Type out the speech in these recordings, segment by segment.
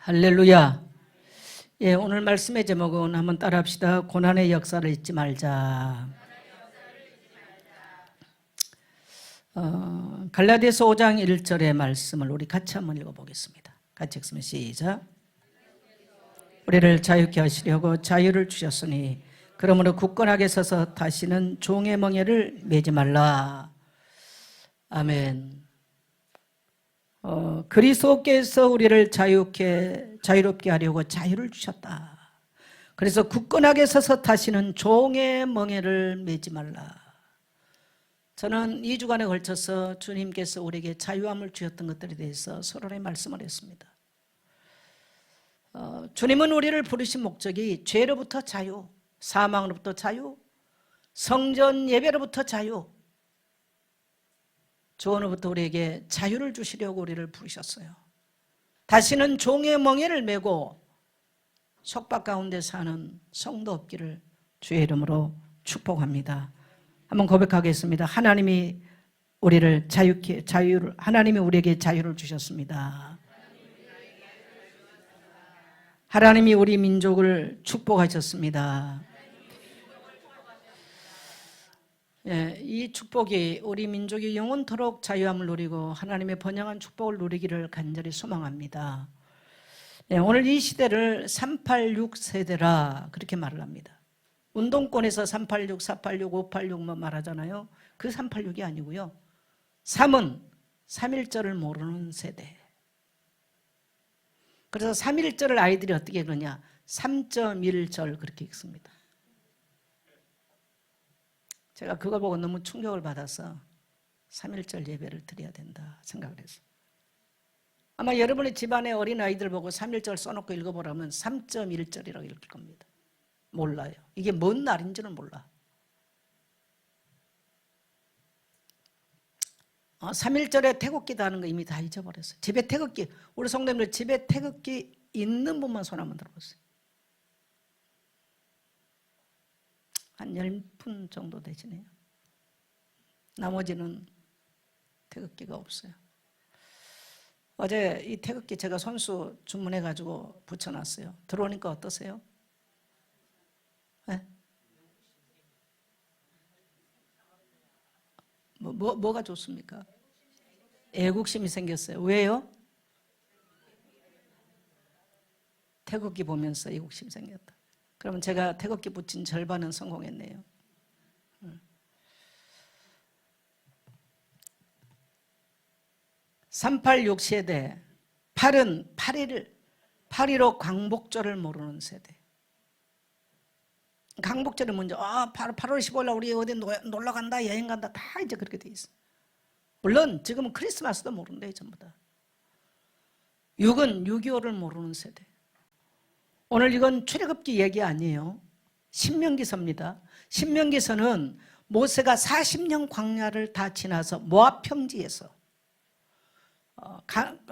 할렐루야. 예, 오늘 말씀의 제목은 한번 따라합시다. 고난의 역사를 잊지 말자. 갈라디아서 5장 1절의 말씀을 우리 같이 한번 읽어보겠습니다. 같이 읽으면 시작. 우리를 자유케 하시려고 자유를 주셨으니 그러므로 굳건하게 서서 다시는 종의 멍에를 매지 말라. 아멘. 그리스도께서 우리를 자유롭게 하려고 자유를 주셨다. 그래서 굳건하게 서서 다시는 종의 멍에를 매지 말라. 저는 2주간에 걸쳐서 주님께서 우리에게 자유함을 주셨던 것들에 대해서 서론의 말씀을 했습니다. 주님은 우리를 부르신 목적이 죄로부터 자유, 사망으로부터 자유, 성전 예배로부터 자유, 주원으로부터 우리에게 자유를 주시려고 우리를 부르셨어요. 다시는 종의 멍에를 메고 속박 가운데 사는 성도 없기를 주의 이름으로 축복합니다. 한번 고백하겠습니다. 하나님이 우리를 하나님이 우리에게 자유를 주셨습니다. 하나님이 우리 민족을 축복하셨습니다. 예, 이 축복이 우리 민족이 영원토록 자유함을 누리고 하나님의 번영한 축복을 누리기를 간절히 소망합니다. 예, 오늘 이 시대를 386 세대라 그렇게 말을 합니다. 운동권에서 386, 486, 586 말하잖아요. 그 386이 아니고요. 3은 3.1절을 모르는 세대. 그래서 3.1절을 아이들이 어떻게 읽느냐 3.1절 그렇게 읽습니다. 제가 그걸 보고 너무 충격을 받아서 3.1절 예배를 드려야 된다 생각을 했어요. 아마 여러분의 집안에 어린아이들 보고 3.1절 써놓고 읽어보라면 3.1절이라고 읽을 겁니다. 몰라요. 이게 뭔 날인지는 몰라. 3.1절에 태극기도 하는 거 이미 다 잊어버렸어요. 집에 태극기, 우리 성도님들 집에 태극기 있는 분만 손 한번 들어보세요. 한 10분 정도 되시네요. 나머지는 태극기가 없어요. 어제 이 태극기 제가 손수 주문해가지고 붙여놨어요. 들어오니까 어떠세요? 네? 뭐가 좋습니까? 애국심이 생겼어요. 왜요? 태극기 보면서 애국심이 생겼다. 그러면 제가 태극기 붙인 절반은 성공했네요. 386 세대, 8은 8.15 광복절을 모르는 세대. 광복절은 먼저 8월 15일 우리 어디 놀러 간다, 여행 간다, 다 이제 그렇게 돼 있어. 물론 지금은 크리스마스도 모른대요, 전부 다. 6은 6.25를 모르는 세대. 오늘 이건 출애굽기 얘기 아니에요. 신명기서입니다. 신명기서는 모세가 40년 광야를 다 지나서 모압 평지에서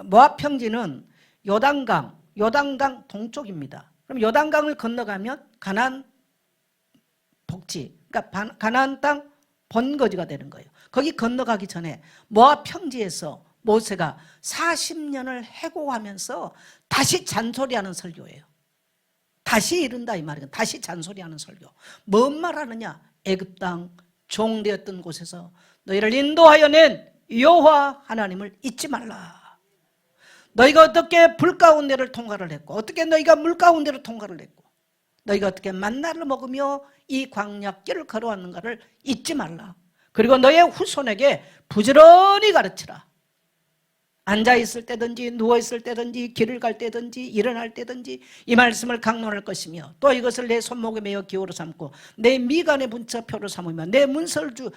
모압 평지는 요단강 동쪽입니다. 그럼 요단강을 건너가면 가나안 복지, 그러니까 가나안 땅 본거지가 되는 거예요. 거기 건너가기 전에 모압 평지에서 모세가 40년을 해고하면서 다시 잔소리하는 설교예요. 다시 이른다 이 말이에요. 다시 잔소리하는 설교. 뭔 말하느냐? 애굽 땅 종되었던 곳에서 너희를 인도하여 낸 여호와 하나님을 잊지 말라. 너희가 어떻게 불 가운데를 통과를 했고 어떻게 너희가 물 가운데를 통과를 했고 너희가 어떻게 만나를 먹으며 이 광야길을 걸어왔는가를 잊지 말라. 그리고 너의 후손에게 부지런히 가르치라. 앉아있을 때든지 누워있을 때든지 길을 갈 때든지 일어날 때든지 이 말씀을 강론할 것이며 또 이것을 내 손목에 메어 기호로 삼고 내 미간의 문자표로 삼으며 내 문설주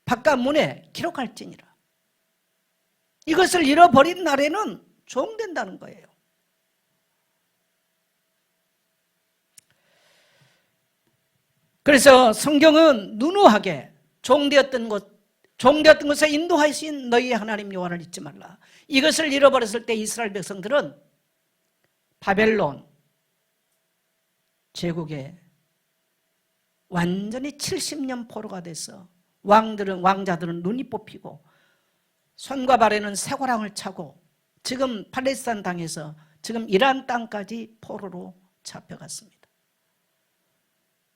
바깥 문에 기록할지니라. 이것을 잃어버린 날에는 종된다는 거예요. 그래서 성경은 누누하게 종되었던 곳에 인도하신 너희의 하나님 여호와를 잊지 말라. 이것을 잃어버렸을 때 이스라엘 백성들은 바벨론 제국에 완전히 70년 포로가 돼서 왕자들은 눈이 뽑히고 손과 발에는 쇠고랑을 차고 지금 팔레스타인 땅에서 지금 이란 땅까지 포로로 잡혀갔습니다.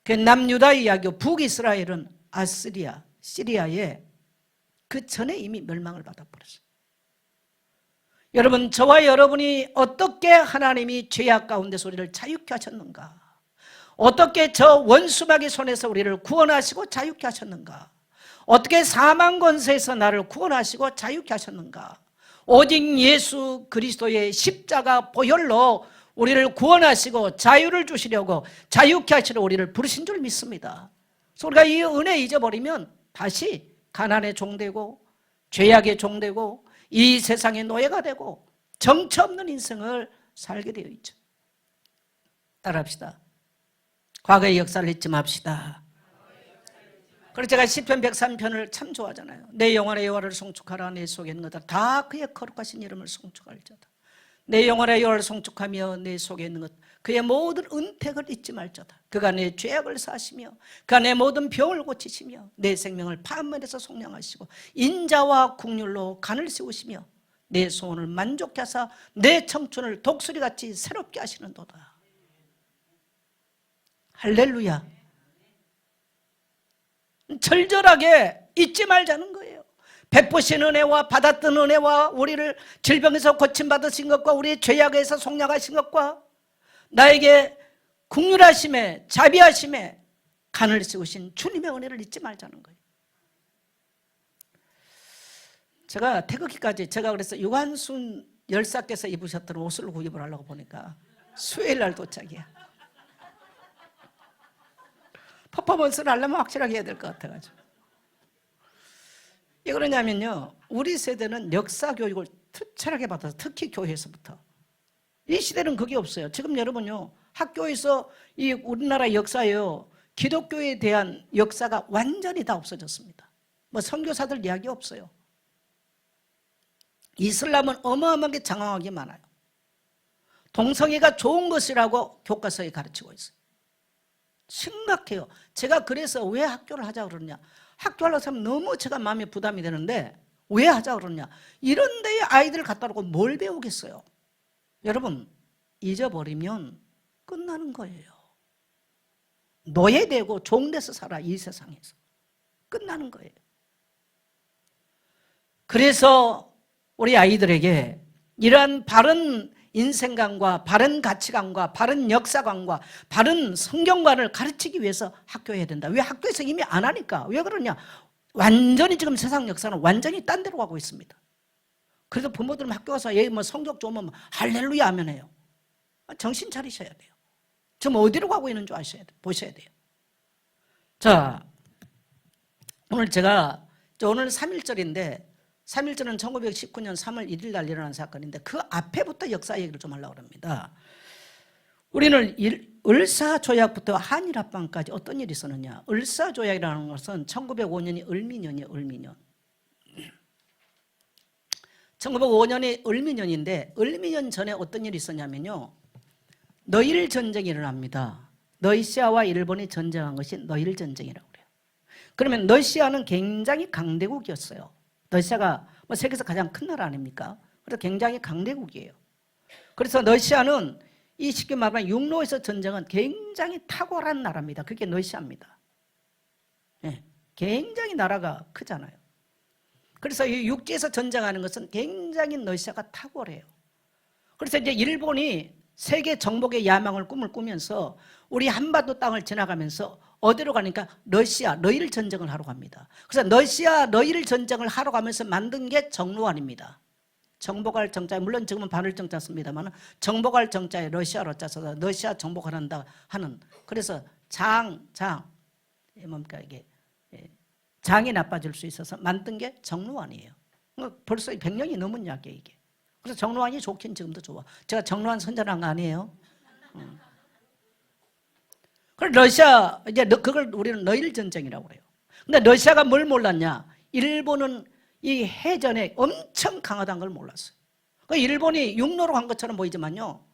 그 남유다 이야기고 북이스라엘은 아시리아, 시리아에 그 전에 이미 멸망을 받아버렸어요. 여러분, 저와 여러분이 어떻게 하나님이 죄악 가운데서 우리를 자유케 하셨는가? 어떻게 저 원수마귀 손에서 우리를 구원하시고 자유케 하셨는가? 어떻게 사망 권세에서 나를 구원하시고 자유케 하셨는가? 오직 예수 그리스도의 십자가 보혈로 우리를 구원하시고 자유를 주시려고 자유케 하시려 우리를 부르신 줄 믿습니다. 그래서 우리가 이 은혜 잊어버리면 다시 가난의 종되고 죄악의 종되고 이 세상의 노예가 되고 정처 없는 인생을 살게 되어 있죠. 따라합시다. 과거의 역사를 잊지 맙시다. 그래서 제가 시편 103편을 참 좋아하잖아요. 내 영혼의 여호와를 송축하라. 내 속에 있는 것들 다 그의 거룩하신 이름을 송축할지어다. 내 영혼의 여호와를 송축하며 내 속에 있는 것 그의 모든 은택을 잊지 말지어다. 그가 내 죄악을 사시며 그가 내 모든 병을 고치시며 내 생명을 파멸에서 속량하시고 인자와 국률로 간을 세우시며 내 소원을 만족케 하사 내 청춘을 독수리같이 새롭게 하시는도다. 할렐루야. 절절하게 잊지 말자는 거예요. 베푸신 은혜와 받았던 은혜와 우리를 질병에서 고침받으신 것과 우리의 죄악에서 속량하신 것과 나에게 긍휼하심에 자비하심에 간을 세우신 주님의 은혜를 잊지 말자는 거예요. 제가 태극기까지 제가 그래서 유관순 열사께서 입으셨던 옷을 구입을 하려고 보니까 수요일 날 도착이야. 퍼포먼스를 하려면 확실하게 해야 될 것 같아가지고. 왜 그러냐면요, 우리 세대는 역사 교육을 철저하게 받아서 특히 교회에서부터. 이 시대는 그게 없어요. 지금 여러분요, 학교에서 이 우리나라 역사예요, 기독교에 대한 역사가 완전히 다 없어졌습니다. 뭐 선교사들 이야기 없어요. 이슬람은 어마어마하게 장황하게 많아요. 동성애가 좋은 것이라고 교과서에 가르치고 있어요. 심각해요. 제가 그래서 왜 학교를 하자 그러냐, 학교 하려고 하면 너무 제가 마음에 부담이 되는데 왜 하자 그러냐, 이런 데에 아이들을 갖다 놓고 뭘 배우겠어요. 여러분, 잊어버리면 끝나는 거예요. 노예되고 종돼서 살아. 이 세상에서 끝나는 거예요. 그래서 우리 아이들에게 이러한 바른 인생관과 바른 가치관과 바른 역사관과 바른 성경관을 가르치기 위해서 학교에 해야 된다. 왜? 학교에서 이미 안 하니까. 왜 그러냐, 완전히 지금 세상 역사는 완전히 딴 데로 가고 있습니다. 그래서 부모들은 학교 가서 얘 뭐 성적 좋으면 할렐루야 하면 해요. 정신 차리셔야 돼요. 지금 어디로 가고 있는 줄 아셔야 돼요. 보셔야 돼요. 자, 오늘 제가 오늘 3.1절인데 3.1절은 1919년 3월 1일 날 일어난 사건인데 그 앞에부터 역사 얘기를 좀 하려고 합니다. 우리는 을사조약부터 한일합방까지 어떤 일이 있었느냐. 을사조약이라는 것은 1905년이 을미년이에요. 을미년. 1905년이 을미년인데 을미년 전에 어떤 일이 있었냐면요, 너일 전쟁이 일어납니다. 러시아와 일본이 전쟁한 것이 너일 전쟁이라고 그래요. 그러면 러시아는 굉장히 강대국이었어요. 러시아가 뭐 세계에서 가장 큰 나라 아닙니까? 그래서 굉장히 강대국이에요. 그래서 러시아는 이 쉽게 말하면 육로에서 전쟁은 굉장히 탁월한 나라입니다. 그게 러시아입니다. 네, 굉장히 나라가 크잖아요. 그래서 이 육지에서 전쟁하는 것은 굉장히 러시아가 탁월해요. 그래서 이제 일본이 세계 정복의 야망을 꿈을 꾸면서 우리 한반도 땅을 지나가면서 어디로 가니까 러시아, 러일 전쟁을 하러 갑니다. 그래서 러시아, 러일 전쟁을 하러 가면서 만든 게 정로환입니다. 정복할 정자에, 물론 지금은 반을 정자 씁니다만 정복할 정자에 러시아로 짜서 러시아 정복한다 하는, 그래서 뭡니까 이게, 장이 나빠질 수 있어서 만든 게 정로환이에요. 벌써 100년이 넘은 이야기예요 이게. 그래서 정로환이 좋긴 지금도 좋아. 제가 정로환 선전한 거 아니에요. 그래서 러시아, 이제 그걸 우리는 러일 전쟁이라고 그래요. 근데 러시아가 뭘 몰랐냐, 일본은 이 해전에 엄청 강하다는 걸 몰랐어요. 그 일본이 육로로 간 것처럼 보이지만요,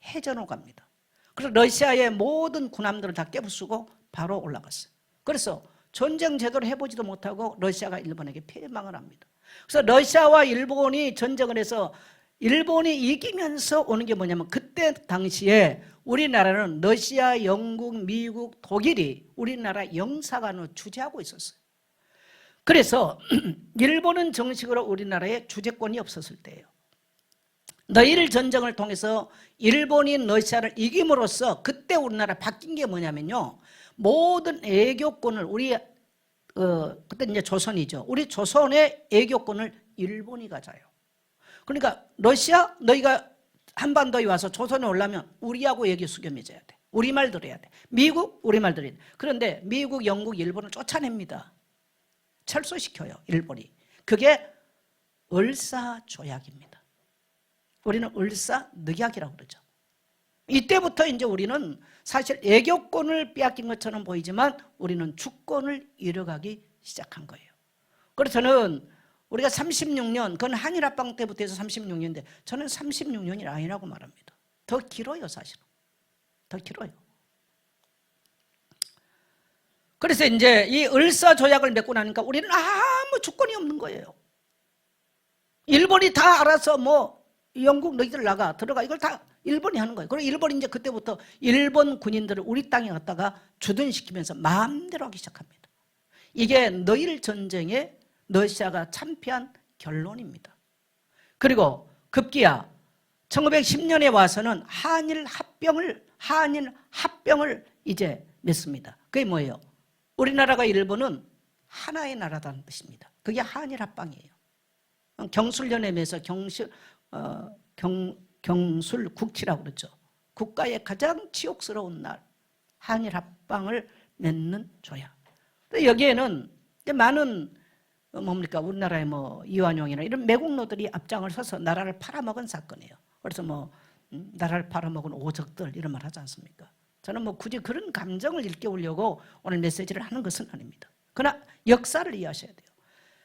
해전으로 갑니다. 그래서 러시아의 모든 군함들을 다 깨부수고 바로 올라갔어요. 그래서 전쟁 제대로 해보지도 못하고 러시아가 일본에게 패망을 합니다. 그래서 러시아와 일본이 전쟁을 해서 일본이 이기면서 오는 게 뭐냐면 그때 당시에 우리나라는 러시아, 영국, 미국, 독일이 우리나라 영사관을 주재하고 있었어요. 그래서 일본은 정식으로 우리나라에 주재권이 없었을 때예요. 너일 전쟁을 통해서 일본이 러시아를 이김으로써 그때 우리나라 바뀐 게 뭐냐면요, 모든 애교권을 그때 이제 조선이죠. 우리 조선의 애교권을 일본이 가져요. 그러니까 러시아, 너희가 한반도에 와서 조선에 오려면 우리하고 얘기 수렴해줘야 돼. 우리말 들어야 돼. 미국 우리말 들어야 돼. 그런데 미국, 영국, 일본을 쫓아냅니다. 철수시켜요, 일본이. 그게 을사조약입니다. 우리는 을사늑약이라고 그러죠. 이때부터 이제 우리는 사실 애교권을 빼앗긴 것처럼 보이지만 우리는 주권을 잃어가기 시작한 거예요. 그래서 저는 우리가 36년, 그건 한일합방 때부터 해서 36년인데 저는 36년이 아니라고 말합니다. 더 길어요, 사실은. 더 길어요. 그래서 이제 이 을사조약을 맺고 나니까 우리는 아무 주권이 없는 거예요. 일본이 다 알아서 뭐 영국 너희들 들어가 이걸 다 일본이 하는 거예요. 그리고 일본이 이제 그때부터 일본 군인들을 우리 땅에 갖다가 주둔시키면서 마음대로 하기 시작합니다. 이게 너일 전쟁에 러시아가 참패한 결론입니다. 그리고 급기야 1910년에 와서는 한일 합병을 이제 맺습니다. 그게 뭐예요? 우리나라가 일본은 하나의 나라라는 뜻입니다. 그게 한일 합방이에요. 경술연맹에서 경술국치라고 그러죠. 국가의 가장 치욕스러운 날 한일 합방을 맺는 조약. 여기에는 많은 뭡니까 우리나라의 뭐 이완용이나 이런 매국노들이 앞장을 서서 나라를 팔아먹은 사건이에요. 그래서 뭐 나라를 팔아먹은 오적들 이런 말 하지 않습니까? 저는 뭐 굳이 그런 감정을 일깨우려고 오늘 메시지를 하는 것은 아닙니다. 그러나 역사를 이해하셔야 돼요.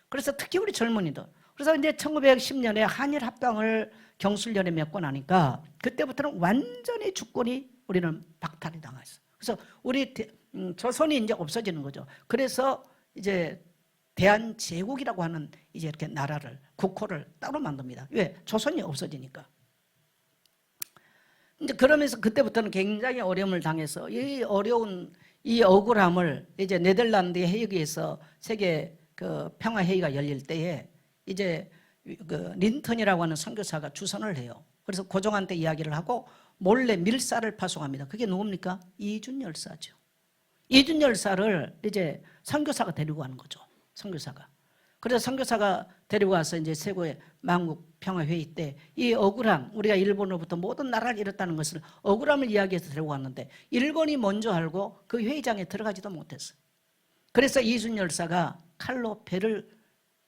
그래서 특히 우리 젊은이들, 그래서 이제 1910년에 한일 합방을 경술련에 맺고 나니까 그때부터는 완전히 주권이 우리는 박탈이 당했어요. 그래서 우리 조선이 이제 없어지는 거죠. 그래서 이제 대한제국이라고 하는 이제 이렇게 나라를, 국호를 따로 만듭니다. 왜? 조선이 없어지니까. 이제 그러면서 그때부터는 굉장히 어려움을 당해서 이 어려운 이 억울함을 이제 네덜란드 헤이그에서 세계 그 평화회의가 열릴 때에 이제 그 린턴이라고 하는 선교사가 주선을 해요. 그래서 고종한테 이야기를 하고 몰래 밀사를 파송합니다. 그게 누굽니까? 이준열사죠. 이준열사를 이제 선교사가 데리고 가는 거죠. 선교사가. 그래서 선교사가 데리고 와서 이제 세고의 만국 평화회의 때 이 억울함, 우리가 일본으로부터 모든 나라를 잃었다는 것을 억울함을 이야기해서 데리고 왔는데 일본이 먼저 알고 그 회의장에 들어가지도 못했어요. 그래서 이준열사가 칼로 배를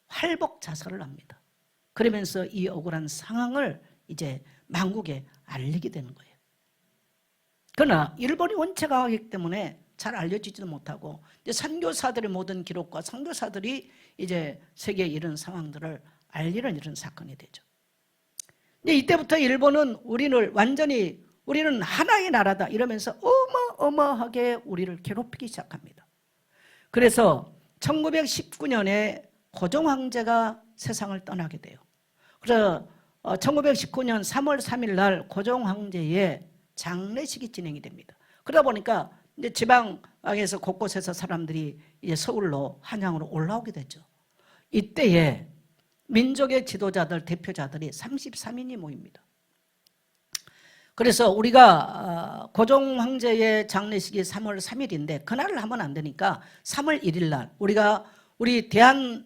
활복 자살을 합니다. 그러면서 이 억울한 상황을 이제 만국에 알리게 되는 거예요. 그러나 일본이 원체 강하기 때문에 잘 알려지지도 못하고 이제 선교사들의 모든 기록과 선교사들이 이제 세계에 이런 상황들을 알리는 이런 사건이 되죠. 근데 이때부터 일본은 우리는 하나의 나라다 이러면서 어마어마하게 우리를 괴롭히기 시작합니다. 그래서 1919년에 고종 황제가 세상을 떠나게 돼요. 그래서 1919년 3월 3일 날 고종 황제의 장례식이 진행이 됩니다. 그러다 보니까 이제 지방에서 곳곳에서 사람들이 이제 서울로 한양으로 올라오게 되죠. 이때에 민족의 지도자들, 대표자들이 33인이 모입니다. 그래서 우리가 고종 황제의 장례식이 3월 3일인데 그날을 하면 안 되니까 3월 1일 날 우리 대한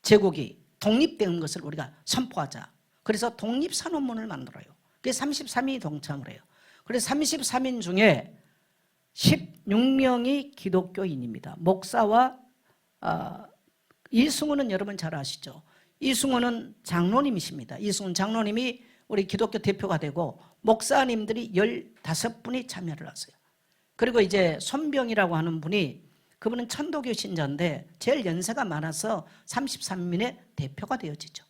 제국이 독립된 것을 우리가 선포하자. 그래서 독립선언문을 만들어요. 그게 33인이 동참을 해요. 그래서 33인 중에 16명이 기독교인입니다. 목사와 이승훈은 여러분 잘 아시죠? 이승훈은 장로님이십니다. 이승훈 장로님이 우리 기독교 대표가 되고 목사님들이 15분이 참여를 하세요. 그리고 이제 손병이라고 하는 분이 그분은 천도교 신자인데 제일 연세가 많아서 33인의 대표가 되어지죠.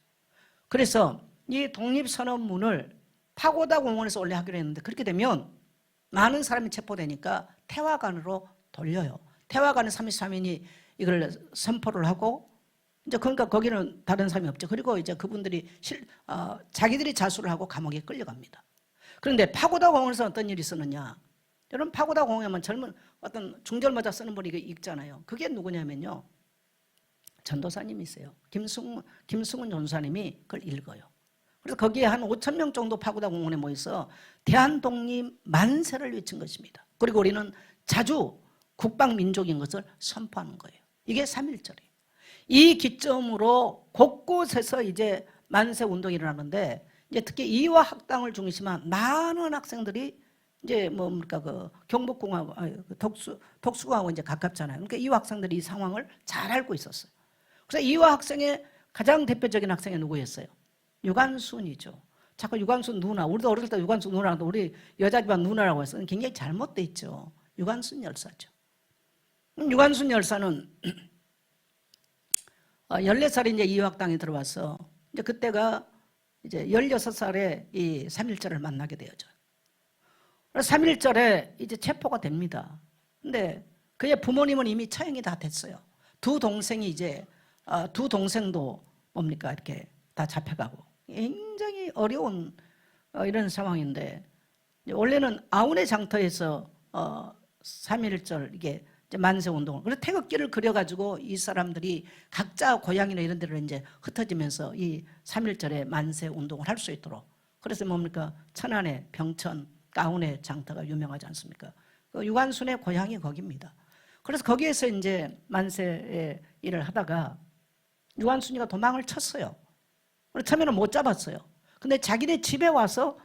그래서 이 독립선언문을 파고다 공원에서 원래 하기로 했는데 그렇게 되면 많은 사람이 체포되니까 태화관으로 돌려요. 태화관에 33인이 이걸 선포를 하고 이제 그러니까 거기는 다른 사람이 없죠. 그리고 이제 그분들이 자기들이 자수를 하고 감옥에 끌려갑니다. 그런데 파고다 공원에서 어떤 일이 있었느냐? 여러분 파고다 공원에만 젊은 어떤 중절모자 쓰는 분이 있잖아요. 그게 누구냐면요. 전도사님이세요. 김승훈 전도사님이 그걸 읽어요. 그래서 거기에 한 5천 명 정도 파고다 공원에 모여서 대한독립 만세를 외친 것입니다. 그리고 우리는 자주 국방민족인 것을 선포하는 거예요. 이게 3.1절이에요. 이 기점으로 곳곳에서 이제 만세 운동이 일어나는데 이제 특히 이화 학당을 중심한 많은 학생들이 이제 뭡니까 그 경복궁하고 독수궁하고 이제 가깝잖아요. 그러니까 이화 학생들이 이 상황을 잘 알고 있었어요. 그래서 이화 학생의 가장 대표적인 학생이 누구였어요? 유관순이죠. 자꾸 유관순 누나, 우리도 어릴 때 유관순 누나라고 우리 여자 집안 누나라고 해서 굉장히 잘못돼 있죠. 유관순 열사죠. 유관순 열사는 14살에 이제 이화학당에 들어와서 이제 그때가 이제 16살에 이 3.1절을 만나게 되어져. 3.1절에 이제 체포가 됩니다. 근데 그의 부모님은 이미 처형이 다 됐어요. 두 동생이 이제 두 동생도 뭡니까 이렇게 다 잡혀가고 굉장히 어려운 이런 상황인데 원래는 아운의 장터에서 3.1절 이게 만세 운동을 그래서 태극기를 그려가지고 이 사람들이 각자 고향이나 이런 데로 이제 흩어지면서 이 3.1절에 만세 운동을 할 수 있도록 그래서 뭡니까 천안의 병천 아운의 장터가 유명하지 않습니까? 그 유관순의 고향이 거기입니다. 그래서 거기에서 이제 만세의 일을 하다가 유관순이가 도망을 쳤어요. 처음에는 못 잡았어요. 근데 자기네 집에 와서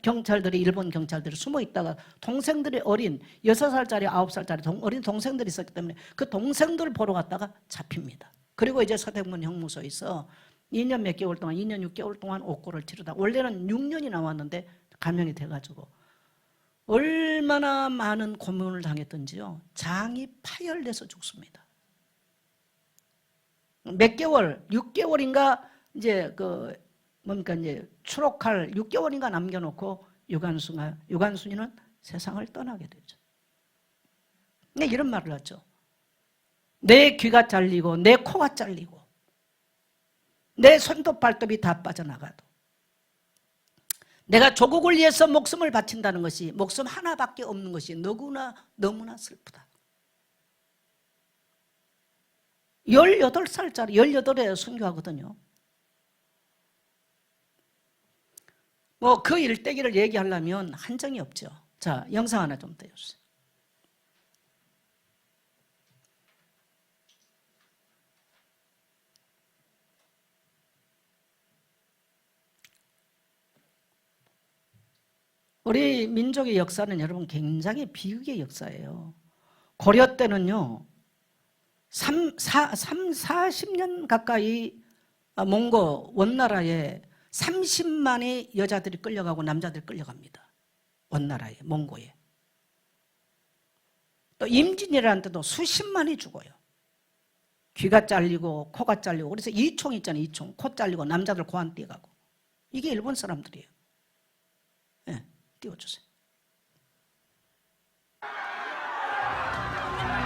경찰들이 일본 경찰들이 숨어 있다가 동생들이 어린 6살짜리 9살짜리 어린 동생들이 있었기 때문에 그 동생들을 보러 갔다가 잡힙니다. 그리고 이제 서대문 형무소에서 2년 몇 개월 동안 2년 6개월 동안 옥고를 치르다 원래는 6년이 나왔는데 감형이 돼가지고 얼마나 많은 고문을 당했던지요. 장이 파열돼서 죽습니다. 몇 개월 6개월인가 이제 뭡니까 이제 추록할 6개월인가 남겨놓고 유관순이는 세상을 떠나게 되죠. 근데 이런 말을 하죠. 내 귀가 잘리고 내 코가 잘리고 내 손톱 발톱이 다 빠져나가도 내가 조국을 위해서 목숨을 바친다는 것이 목숨 하나밖에 없는 것이 너무나 슬프다. 18살짜리 18에 순교하거든요. 뭐 그 일대기를 얘기하려면 한정이 없죠. 자, 영상 하나 좀 떼주세요. 우리 민족의 역사는 여러분 굉장히 비극의 역사예요. 고려 때는요. 40년 가까이 몽고 원나라에 30만의 여자들이 끌려가고 남자들이 끌려갑니다. 원나라에 몽고에. 또 임진왜란 때도 수십만이 죽어요. 귀가 잘리고 코가 잘리고 그래서 이총 있잖아요. 이총. 코 잘리고 남자들 고안 띄어가고. 이게 일본 사람들이에요. 네, 띄워주세요.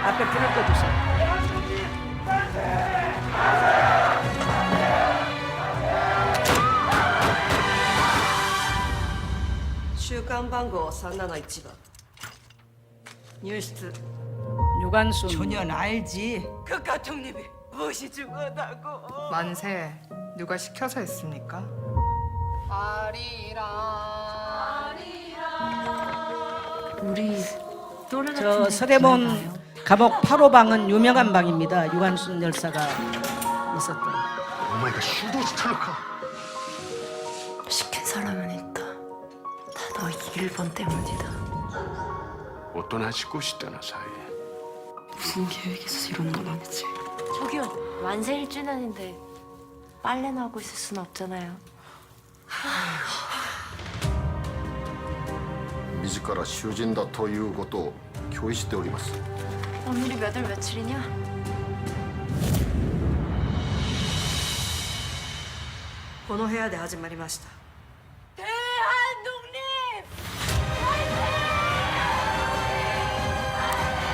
앞에 불을 꺼주세요. 週刊番号371番入室 유관순 전혀 알지. 국가 독립이 무엇이 중요하다고 만세 누가 시켜서 했습니까? 우리 또래 저 같은 서대문 감옥 8호방은 유명한 방입니다. 유관순 열사가 있었던. お前が主導したのか 시킨 사람은 있다. 다 너 일본 때문이다. おとなしくしてなさい 무슨 계획이 있어서 이러는 건 아니지. 저기요, 만세 1주년인데 빨래나 하고 있을 순 없잖아요. 自ら囚人だということを共意しております 오늘이 몇 월 며칠이냐? 이部屋で始まりました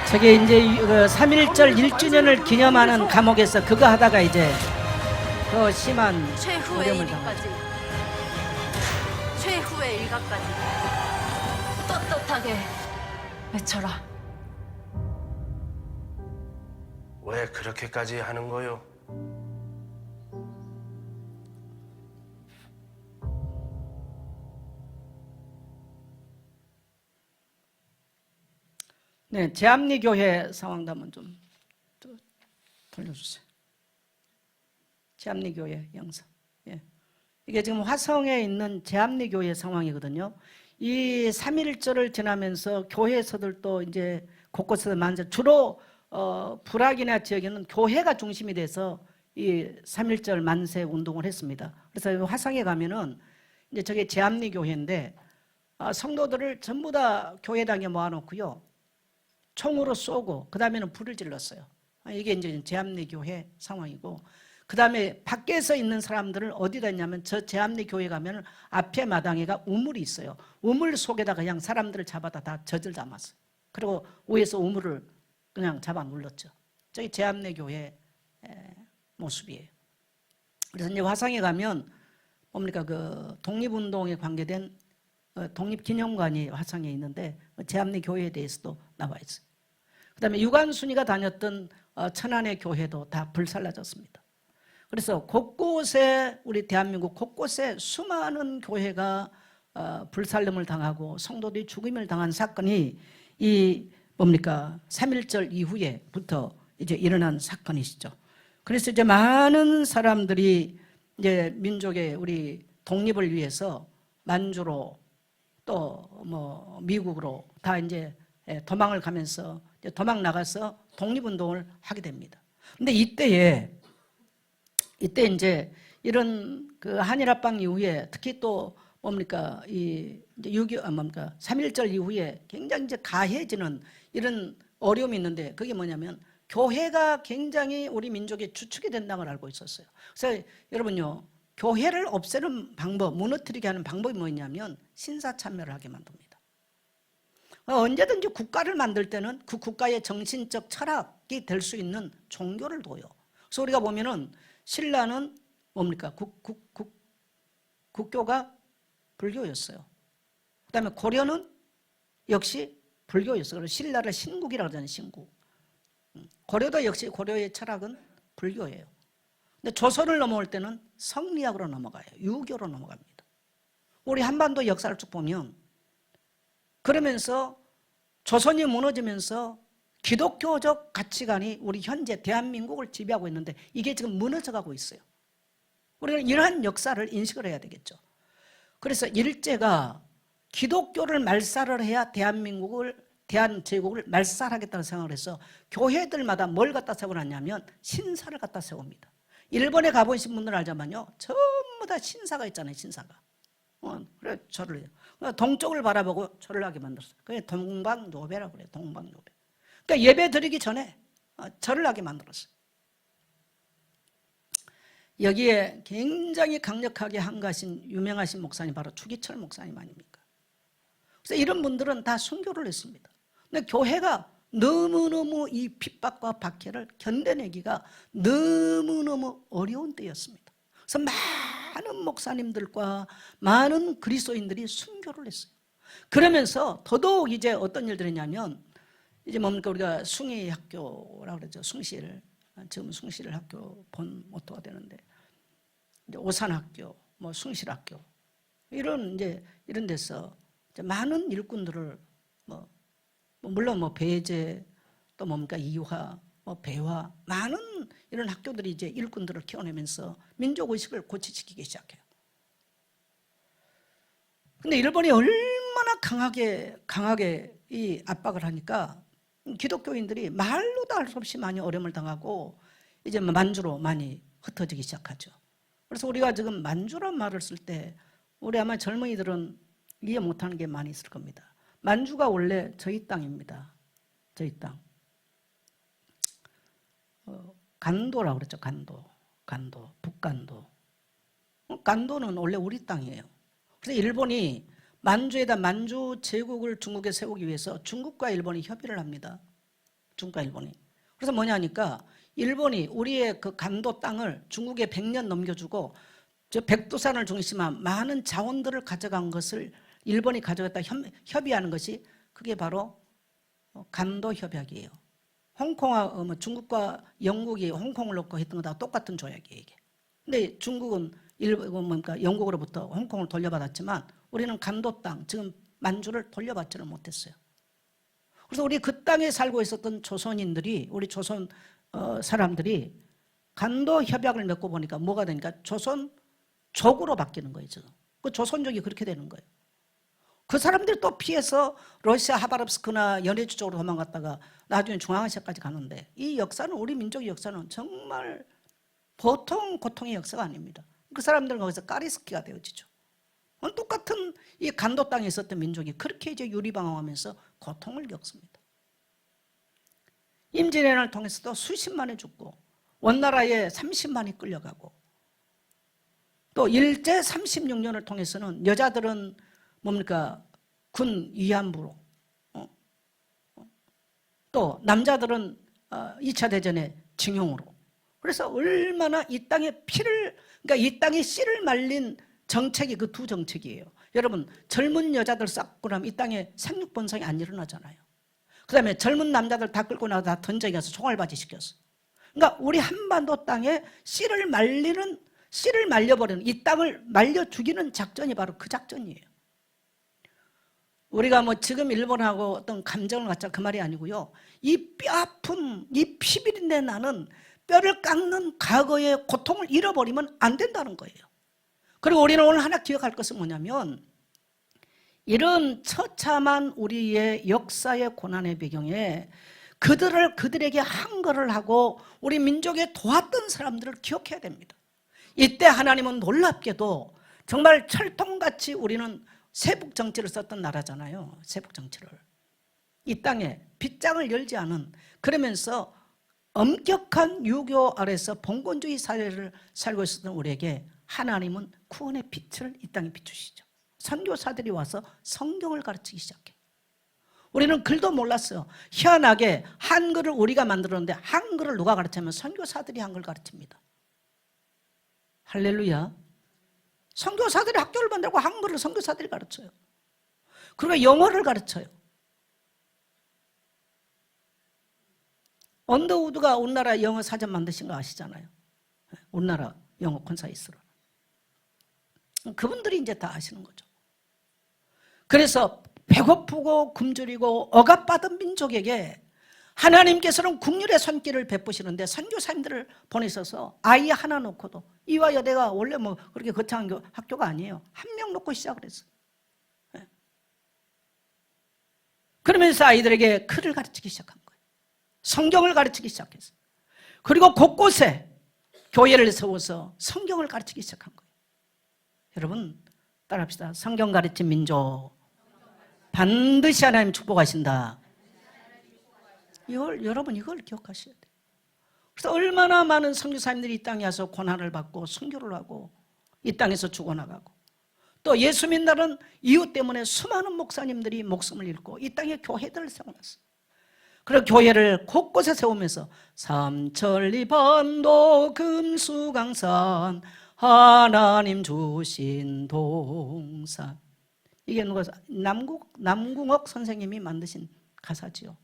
저게 이제 3.1절 1주년을 기념하는 감옥에서 그거 하다가 이제 더 심한 최후의 어려움을 당하죠. 일위까지, 최후의 일가까지 떳떳하게 외쳐라. 왜 그렇게까지 하는 거요? 네, 제암리 교회 상황도 한번 좀 돌려주세요. 제암리 교회 영상. 예. 이게 지금 화성에 있는 제암리 교회 상황이거든요. 이 3.1절을 지나면서 교회에서들도 이제 곳곳에서 주로 불악이나 지역에는 교회가 중심이 돼서 이 3.1절 만세 운동을 했습니다. 그래서 화성에 가면은 이제 저게 제암리 교회인데 성도들을 전부 다 교회당에 모아놓고요. 총으로 쏘고 그 다음에는 불을 질렀어요. 이게 이제 제암리 교회 상황이고, 그 다음에 밖에서 있는 사람들을 어디다 했냐면 저 제암리 교회 가면 앞에 마당에가 우물이 있어요. 우물 속에다가 그냥 사람들을 잡아다 다 젖을 담았어요. 그리고 위에서 우물을 그냥 잡아 눌렀죠. 저기 제암리 교회 모습이에요. 그래서 이제 화성에 가면 뭡니까 그 독립운동에 관계된 독립기념관이 화성에 있는데 제암리 교회에 대해서도 나와 있어요. 그 다음에 유관순이가 다녔던 천안의 교회도 다 불살라졌습니다. 그래서 곳곳에 우리 대한민국 곳곳에 수많은 교회가 불살름을 당하고 성도들이 죽임을 당한 사건이 이 뭡니까 3.1절 이후에부터 이제 일어난 사건이시죠. 그래서 이제 많은 사람들이 이제 민족의 우리 독립을 위해서 만주로 또 뭐 미국으로 다 이제 도망을 가면서 이제 도망 나가서 독립운동을 하게 됩니다. 근데 이때 이제 이런 그 한일합방 이후에 특히 또 뭡니까 이 이제 6.25 뭡니까 3.1절 이후에 굉장히 이제 가해지는 이런 어려움이 있는데 그게 뭐냐면 교회가 굉장히 우리 민족의 주축이 된다는 걸 알고 있었어요. 그래서 여러분요 교회를 없애는 방법, 무너뜨리게 하는 방법이 뭐냐면 신사참여를 하게 만듭니다. 언제든지 국가를 만들 때는 그 국가의 정신적 철학이 될 수 있는 종교를 둬요. 그래서 우리가 보면은 신라는 뭡니까? 국교가 불교였어요. 그 다음에 고려는 역시 불교였어요. 그래서 신라를 신국이라고 하잖아요. 신국. 고려도 역시 고려의 철학은 불교예요. 근데 조선을 넘어올 때는 성리학으로 넘어가요. 유교로 넘어갑니다. 우리 한반도 역사를 쭉 보면 그러면서 조선이 무너지면서 기독교적 가치관이 우리 현재 대한민국을 지배하고 있는데 이게 지금 무너져가고 있어요. 우리가 이러한 역사를 인식을 해야 되겠죠. 그래서 일제가 기독교를 말살을 해야 대한제국을 말살하겠다는 생각을 해서 교회들마다 뭘 갖다 세워놨냐면 신사를 갖다 세웁니다. 일본에 가보신 분들 알자면요 전부 다 신사가 있잖아요. 신사가. 그래 절을 해요. 동쪽을 바라보고 절을 하게 만들었어요. 그게 동방노배라고 그래요. 동방노배. 그러니까 예배 드리기 전에 절을 하게 만들었어요. 여기에 굉장히 강력하게 한가신 유명하신 목사님 바로 추기철 목사님 아닙니까? 그래서 이런 분들은 다 순교를 했습니다. 근데 교회가 너무너무 이 핍박과 박해를 견뎌내기가 너무너무 어려운 때였습니다. 그래서 많은 목사님들과 많은 그리스도인들이 순교를 했어요. 그러면서 더더욱 이제 어떤 일들이 있냐면 이제 뭡니까 우리가 숭의학교라고 그러죠. 숭실. 지금 숭실 학교 본 모토가 되는데 이제 오산학교, 뭐 숭실학교 이런 데서 이제 많은 일꾼들을 물론 뭐 배제 또 뭡니까 이화, 뭐 배화 많은 이런 학교들이 이제 일꾼들을 키워내면서 민족 의식을 고취시키기 시작해요. 근데 일본이 얼마나 강하게 이 압박을 하니까 기독교인들이 말로도 할 수 없이 많이 어려움을 당하고 이제 만주로 많이 흩어지기 시작하죠. 그래서 우리가 지금 만주란 말을 쓸 때 우리 아마 젊은이들은 이해 못하는 게 많이 있을 겁니다. 만주가 원래 저희 땅입니다. 저희 땅. 간도라고 그랬죠. 간도, 북간도. 간도는 원래 우리 땅이에요. 그래서 일본이 만주에다 만주 제국을 중국에 세우기 위해서 중국과 일본이 협의를 합니다. 중국과 일본이. 그래서 뭐냐니까 일본이 우리의 그 간도 땅을 중국에 100년 넘겨주고 저 백두산을 중심한 많은 자원들을 가져간 것을 일본이 가져갔다 협의하는 것이 그게 바로 간도 협약이에요. 홍콩과 중국과 영국이 홍콩을 놓고 했던 거다 똑같은 조약이에요, 이게. 근데 중국은 그러니까 영국으로부터 홍콩을 돌려받았지만 우리는 간도 땅, 지금 만주를 돌려받지를 못했어요. 그래서 우리 그 땅에 살고 있었던 조선인들이, 우리 조선 사람들이 간도 협약을 맺고 보니까 뭐가 되니까 조선족으로 바뀌는 거예요, 지금. 그 조선족이 그렇게 되는 거예요. 그 사람들이 또 피해서 러시아 하바롭스크나 연해주 쪽으로 도망갔다가 나중에 중앙아시아까지 가는데, 이 역사는, 우리 민족의 역사는 정말 보통 고통의 역사가 아닙니다. 그 사람들은 거기서 까리스키가 되어지죠. 똑같은 이 간도 땅에 있었던 민족이 그렇게 이제 유리방황하면서 고통을 겪습니다. 임진왜란을 통해서도 수십만이 죽고 원나라에 30만이 끌려가고, 또 일제 36년을 통해서는 여자들은 뭡니까? 군 위안부로, 또 남자들은 2차 대전의 징용으로. 그래서 얼마나 이 땅의 피를, 그러니까 이 땅의 씨를 말린 정책이 그 두 정책이에요. 여러분, 젊은 여자들 싹고 나면 이 땅에 생육 번성이 안 일어나잖아요. 그 다음에 젊은 남자들 다 끌고 나서 다 던져기 가서 총알바지 시켰어. 그러니까 우리 한반도 땅에 씨를 말려버리는, 이 땅을 말려 죽이는 작전이 바로 그 작전이에요. 우리가 뭐 지금 일본하고 어떤 감정을 갖자 그 말이 아니고요. 이 뼈아픈, 이 피비린내 나는 뼈를 깎는 과거의 고통을 잃어버리면 안 된다는 거예요. 그리고 우리는 오늘 하나 기억할 것은 뭐냐면, 이런 처참한 우리의 역사의 고난의 배경에 그들에게 한거를 하고 우리 민족에 도왔던 사람들을 기억해야 됩니다. 이때 하나님은 놀랍게도 정말 철통같이, 우리는 세북 정치를 썼던 나라잖아요. 세북 정치를. 이 땅에 빗장을 열지 않은, 그러면서 엄격한 유교 아래서 봉건주의 사회를 살고 있었던 우리에게 하나님은 구원의 빛을 이 땅에 비추시죠. 선교사들이 와서 성경을 가르치기 시작해요. 우리는 글도 몰랐어요. 희한하게 한글을 우리가 만들었는데 한글을 누가 가르치면 선교사들이 한글 가르칩니다. 할렐루야. 선교사들이 학교를 만들고 한글을 선교사들이 가르쳐요. 그리고 영어를 가르쳐요. 언더우드가 우리나라 영어 사전 만드신 거 아시잖아요. 우리나라 영어 콘사이스로. 그분들이 이제 다 아시는 거죠. 그래서 배고프고 굶주리고 억압받은 민족에게 하나님께서는 국률의 손길을 베푸시는데, 선교사님들을 보내셔서 아이 하나 놓고도, 이화 여대가 원래 뭐 그렇게 거창한 학교가 아니에요. 한 명 놓고 시작을 했어요. 그러면서 아이들에게 글을 가르치기 시작한 거예요. 성경을 가르치기 시작했어요. 그리고 곳곳에 교회를 세워서 성경을 가르치기 시작한 거예요. 여러분 따라합시다. 성경 가르친 민족 반드시 하나님 축복하신다. 여러분 이걸 기억하셔야 돼요. 그래서 얼마나 많은 선교사님들이 이 땅에 와서 고난을 받고 선교를 하고 이 땅에서 죽어나가고, 또 예수 믿는 이유 때문에 수많은 목사님들이 목숨을 잃고 이 땅에 교회들을 세워놨어요. 그리고 교회를 곳곳에 세우면서 삼천리 반도 금수강산 하나님 주신 동산, 이게 누가 남궁옥 선생님이 만드신 가사지요.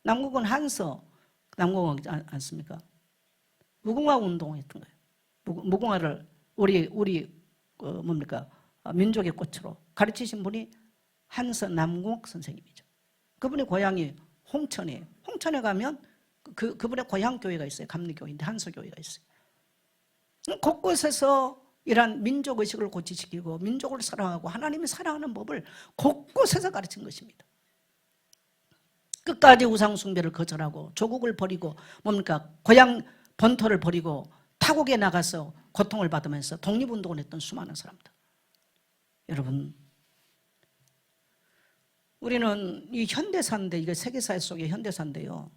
남궁은 한서 남궁옥 않습니까? 무궁화 운동했던 거예요. 무궁화를 우리 뭡니까? 민족의 꽃으로 가르치신 분이 한서 남궁옥 선생님이죠. 그분의 고향이 홍천이에요. 홍천에 가면 그분의 고향 교회가 있어요. 감리교회인데 한서 교회가 있어요. 곳곳에서 이러한 민족의식을 고취시키고 민족을 사랑하고 하나님이 사랑하는 법을 곳곳에서 가르친 것입니다. 끝까지 우상숭배를 거절하고 조국을 버리고 뭡니까? 고향 본토를 버리고 타국에 나가서 고통을 받으면서 독립운동을 했던 수많은 사람들. 여러분, 우리는 이 현대사인데, 이게 세계사회 속의 현대사인데요,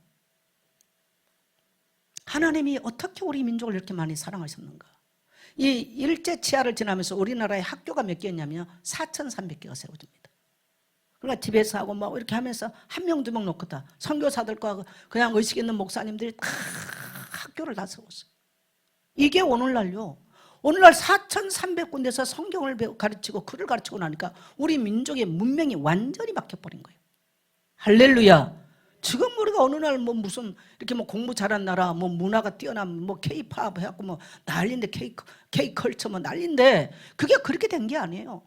하나님이 어떻게 우리 민족을 이렇게 많이 사랑하셨는가? 이 일제 치하를 지나면서 우리나라에 학교가 몇 개였냐면 4,300개가 세워집니다. 그러니까 TBS하고 뭐 이렇게 하면서 한 명, 두 명 놓고 다 선교사들과 그냥 의식 있는 목사님들이 다 학교를 다 세웠어요. 이게 오늘날요. 오늘날 4,300군데에서 성경을 가르치고 글을 가르치고 나니까 우리 민족의 문명이 완전히 바뀌어버린 거예요. 할렐루야. 지금 우리가 어느 날 뭐 무슨 이렇게 뭐 공부 잘한 나라, 뭐 문화가 뛰어난 뭐 K-팝 해갖고 뭐 난리인데 K-컬처 뭐 난리인데 그게 그렇게 된 게 아니에요.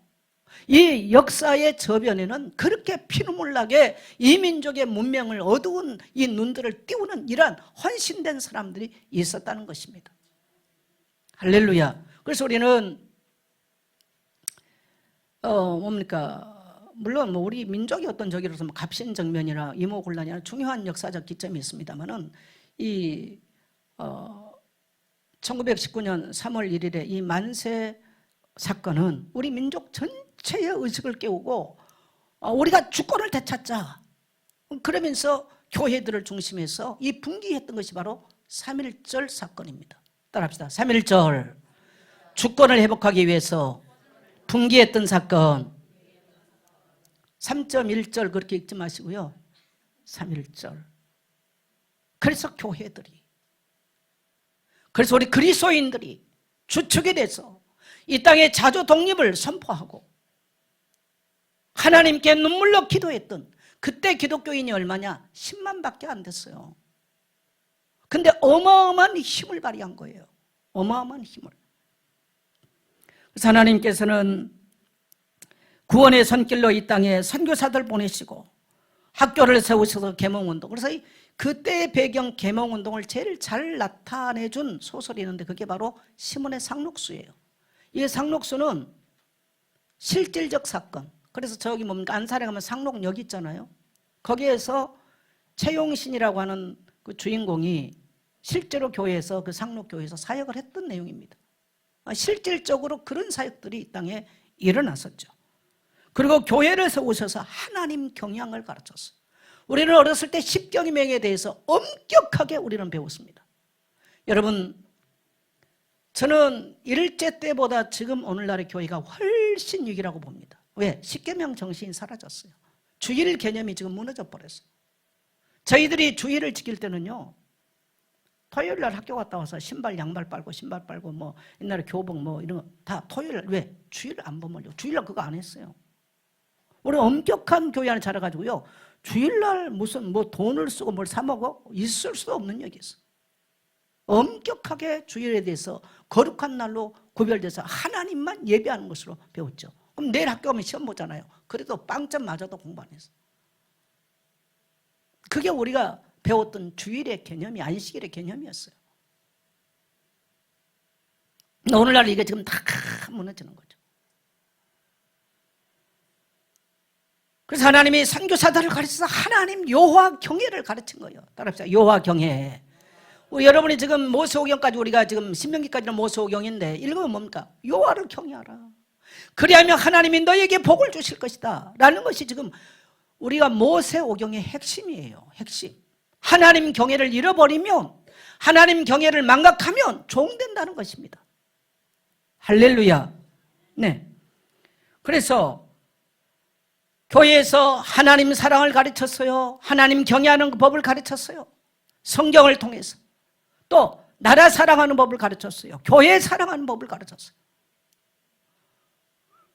이 역사의 저변에는 그렇게 피눈물 나게 이 민족의 문명을 어두운 이 눈들을 띄우는 이러한 헌신된 사람들이 있었다는 것입니다. 할렐루야. 그래서 우리는 뭡니까? 물론 뭐 우리 민족이 어떤 저기로서 뭐 갑신정면이나 이모곤란이나 중요한 역사적 기점이 있습니다만은 이 1919년 3월 1일에 이 만세 사건은 우리 민족 전체의 의식을 깨우고 우리가 주권을 되찾자 그러면서 교회들을 중심해서 이 분기했던 것이 바로 3.1절 사건입니다. 따라합시다. 3.1절 주권을 회복하기 위해서 분기했던 사건. 3.1절 그렇게 읽지 마시고요. 3.1절. 그래서 교회들이, 그래서 우리 그리스도인들이 주축이 돼서 이 땅의 자주 독립을 선포하고 하나님께 눈물로 기도했던 그때 기독교인이 얼마냐? 10만 밖에 안 됐어요. 근데 어마어마한 힘을 발휘한 거예요. 어마어마한 힘을. 그래서 하나님께서는 구원의 손길로 이 땅에 선교사들 보내시고 학교를 세우셔서 계몽운동. 그래서 그때의 배경 계몽운동을 제일 잘 나타내준 소설이 있는데 그게 바로 시몬의 상록수예요. 이 상록수는 실질적 사건. 그래서 저기 뭡니까? 안산에 가면 상록역 있잖아요. 거기에서 최용신이라고 하는 그 주인공이 실제로 교회에서 그 상록교회에서 사역을 했던 내용입니다. 실질적으로 그런 사역들이 이 땅에 일어났었죠. 그리고 교회를 세우셔서 하나님 경향을 가르쳤어요. 우리는 어렸을 때 십경명에 대해서 엄격하게 우리는 배웠습니다. 여러분, 저는 일제 때보다 지금 오늘날의 교회가 훨씬 위기라고 봅니다. 왜? 십계명 정신이 사라졌어요. 주일 개념이 지금 무너져 버렸어요. 저희들이 주일을 지킬 때는요, 토요일 날 학교 갔다 와서 신발 양말 빨고 뭐 옛날에 교복 뭐 이런 거 다 토요일 날. 왜? 주일 안 보면요. 주일 날 그거 안 했어요. 우리 엄격한 교회 안에 자라가지고요, 주일날 무슨 뭐 돈을 쓰고 뭘 사 먹어? 있을 수 없는 얘기 있어. 엄격하게 주일에 대해서 거룩한 날로 구별돼서 하나님만 예배하는 것으로 배웠죠. 그럼 내일 학교 가면 시험 보잖아요. 그래도 빵점 맞아도 공부 안 했어. 그게 우리가 배웠던 주일의 개념이, 안식일의 개념이었어요. 오늘날 이게 지금 다 무너지는 거죠. 그래서 하나님이 선교사들을 가르쳐서 하나님 여호와 경외를 가르친 거예요. 따라합시다. 여호와 경외. 여러분이 지금 모세오경까지, 우리가 지금 신명기까지는 모세오경인데 읽으면 뭡니까? 여호와를 경외하라. 그리하면 하나님이 너에게 복을 주실 것이다 라는 것이 지금 우리가 모세오경의 핵심이에요. 핵심. 하나님 경외를 잃어버리면, 하나님 경외를 망각하면 종된다는 것입니다. 할렐루야. 네. 그래서 교회에서 하나님 사랑을 가르쳤어요. 하나님 경외하는 법을 가르쳤어요. 성경을 통해서. 또 나라 사랑하는 법을 가르쳤어요. 교회 사랑하는 법을 가르쳤어요.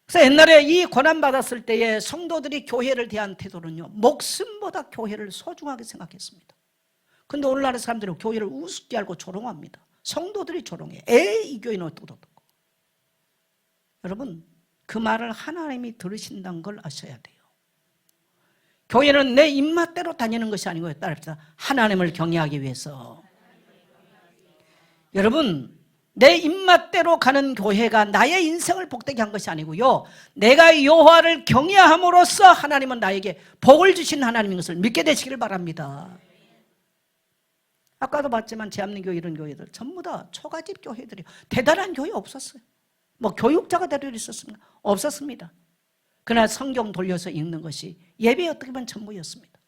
그래서 옛날에 이 고난받았을 때에 성도들이 교회를 대한 태도는요, 목숨보다 교회를 소중하게 생각했습니다. 근데 오늘날의 사람들은 교회를 우습게 알고 조롱합니다. 성도들이 조롱해. 에이, 이 교회는 어떻고. 여러분, 그 말을 하나님이 들으신다는 걸 아셔야 돼요. 교회는 내 입맛대로 다니는 것이 아니고요. 따라합시다. 하나님을 경외하기 위해서. 여러분, 내 입맛대로 가는 교회가 나의 인생을 복되게 한 것이 아니고요, 내가 여호와를 경외함으로써 하나님은 나에게 복을 주신 하나님인 것을 믿게 되시기를 바랍니다. 아까도 봤지만 제암리교회 이런 교회들 전부 다 초가집 교회들이, 대단한 교회 없었어요. 뭐 교육자가 되려 있었습니까? 없었습니다. 그러나 성경 돌려서 읽는 것이 예배의 어떻게 보면 전부였습니다.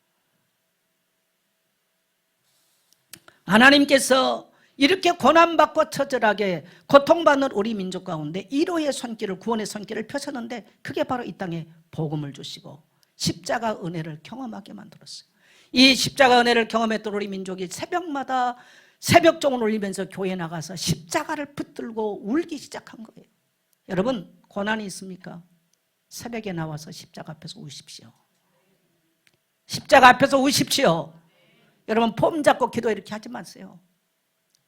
하나님께서 이렇게 고난받고 처절하게 고통받는 우리 민족 가운데 위로의 손길을, 구원의 손길을 펴셨는데 그게 바로 이 땅에 복음을 주시고 십자가 은혜를 경험하게 만들었어요. 이 십자가 은혜를 경험했던 우리 민족이 새벽마다 새벽종을 울리면서 교회에 나가서 십자가를 붙들고 울기 시작한 거예요. 여러분 고난이 있습니까? 새벽에 나와서 십자가 앞에서 우십시오. 십자가 앞에서 우십시오. 여러분 폼 잡고 기도 이렇게 하지 마세요.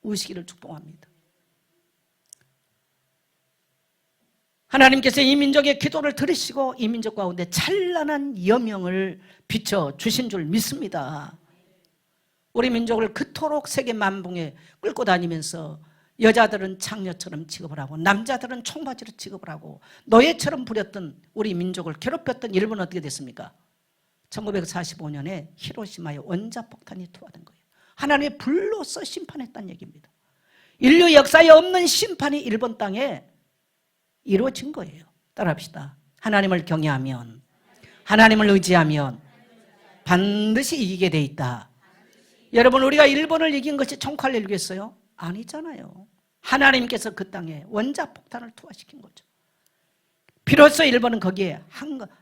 우시기를 축복합니다. 하나님께서 이 민족의 기도를 들으시고 이 민족 가운데 찬란한 여명을 비춰주신 줄 믿습니다. 우리 민족을 그토록 세계 만붕에 끌고 다니면서 여자들은 창녀처럼 취급을 하고 남자들은 총바지로 취급을 하고 노예처럼 부렸던 우리 민족을 괴롭혔던 일본은 어떻게 됐습니까? 1945년에 히로시마에 원자폭탄이 투하된 거예요. 하나님의 불로서 심판했다는 얘기입니다. 인류 역사에 없는 심판이 일본 땅에 이루어진 거예요. 따라합시다. 하나님을 경외하면, 하나님을 의지하면 반드시 이기게 돼 있다. 여러분 우리가 일본을 이긴 것이 총칼을 이기겠어요? 아니잖아요. 하나님께서 그 땅에 원자폭탄을 투하시킨 거죠. 비로소 일본은 거기에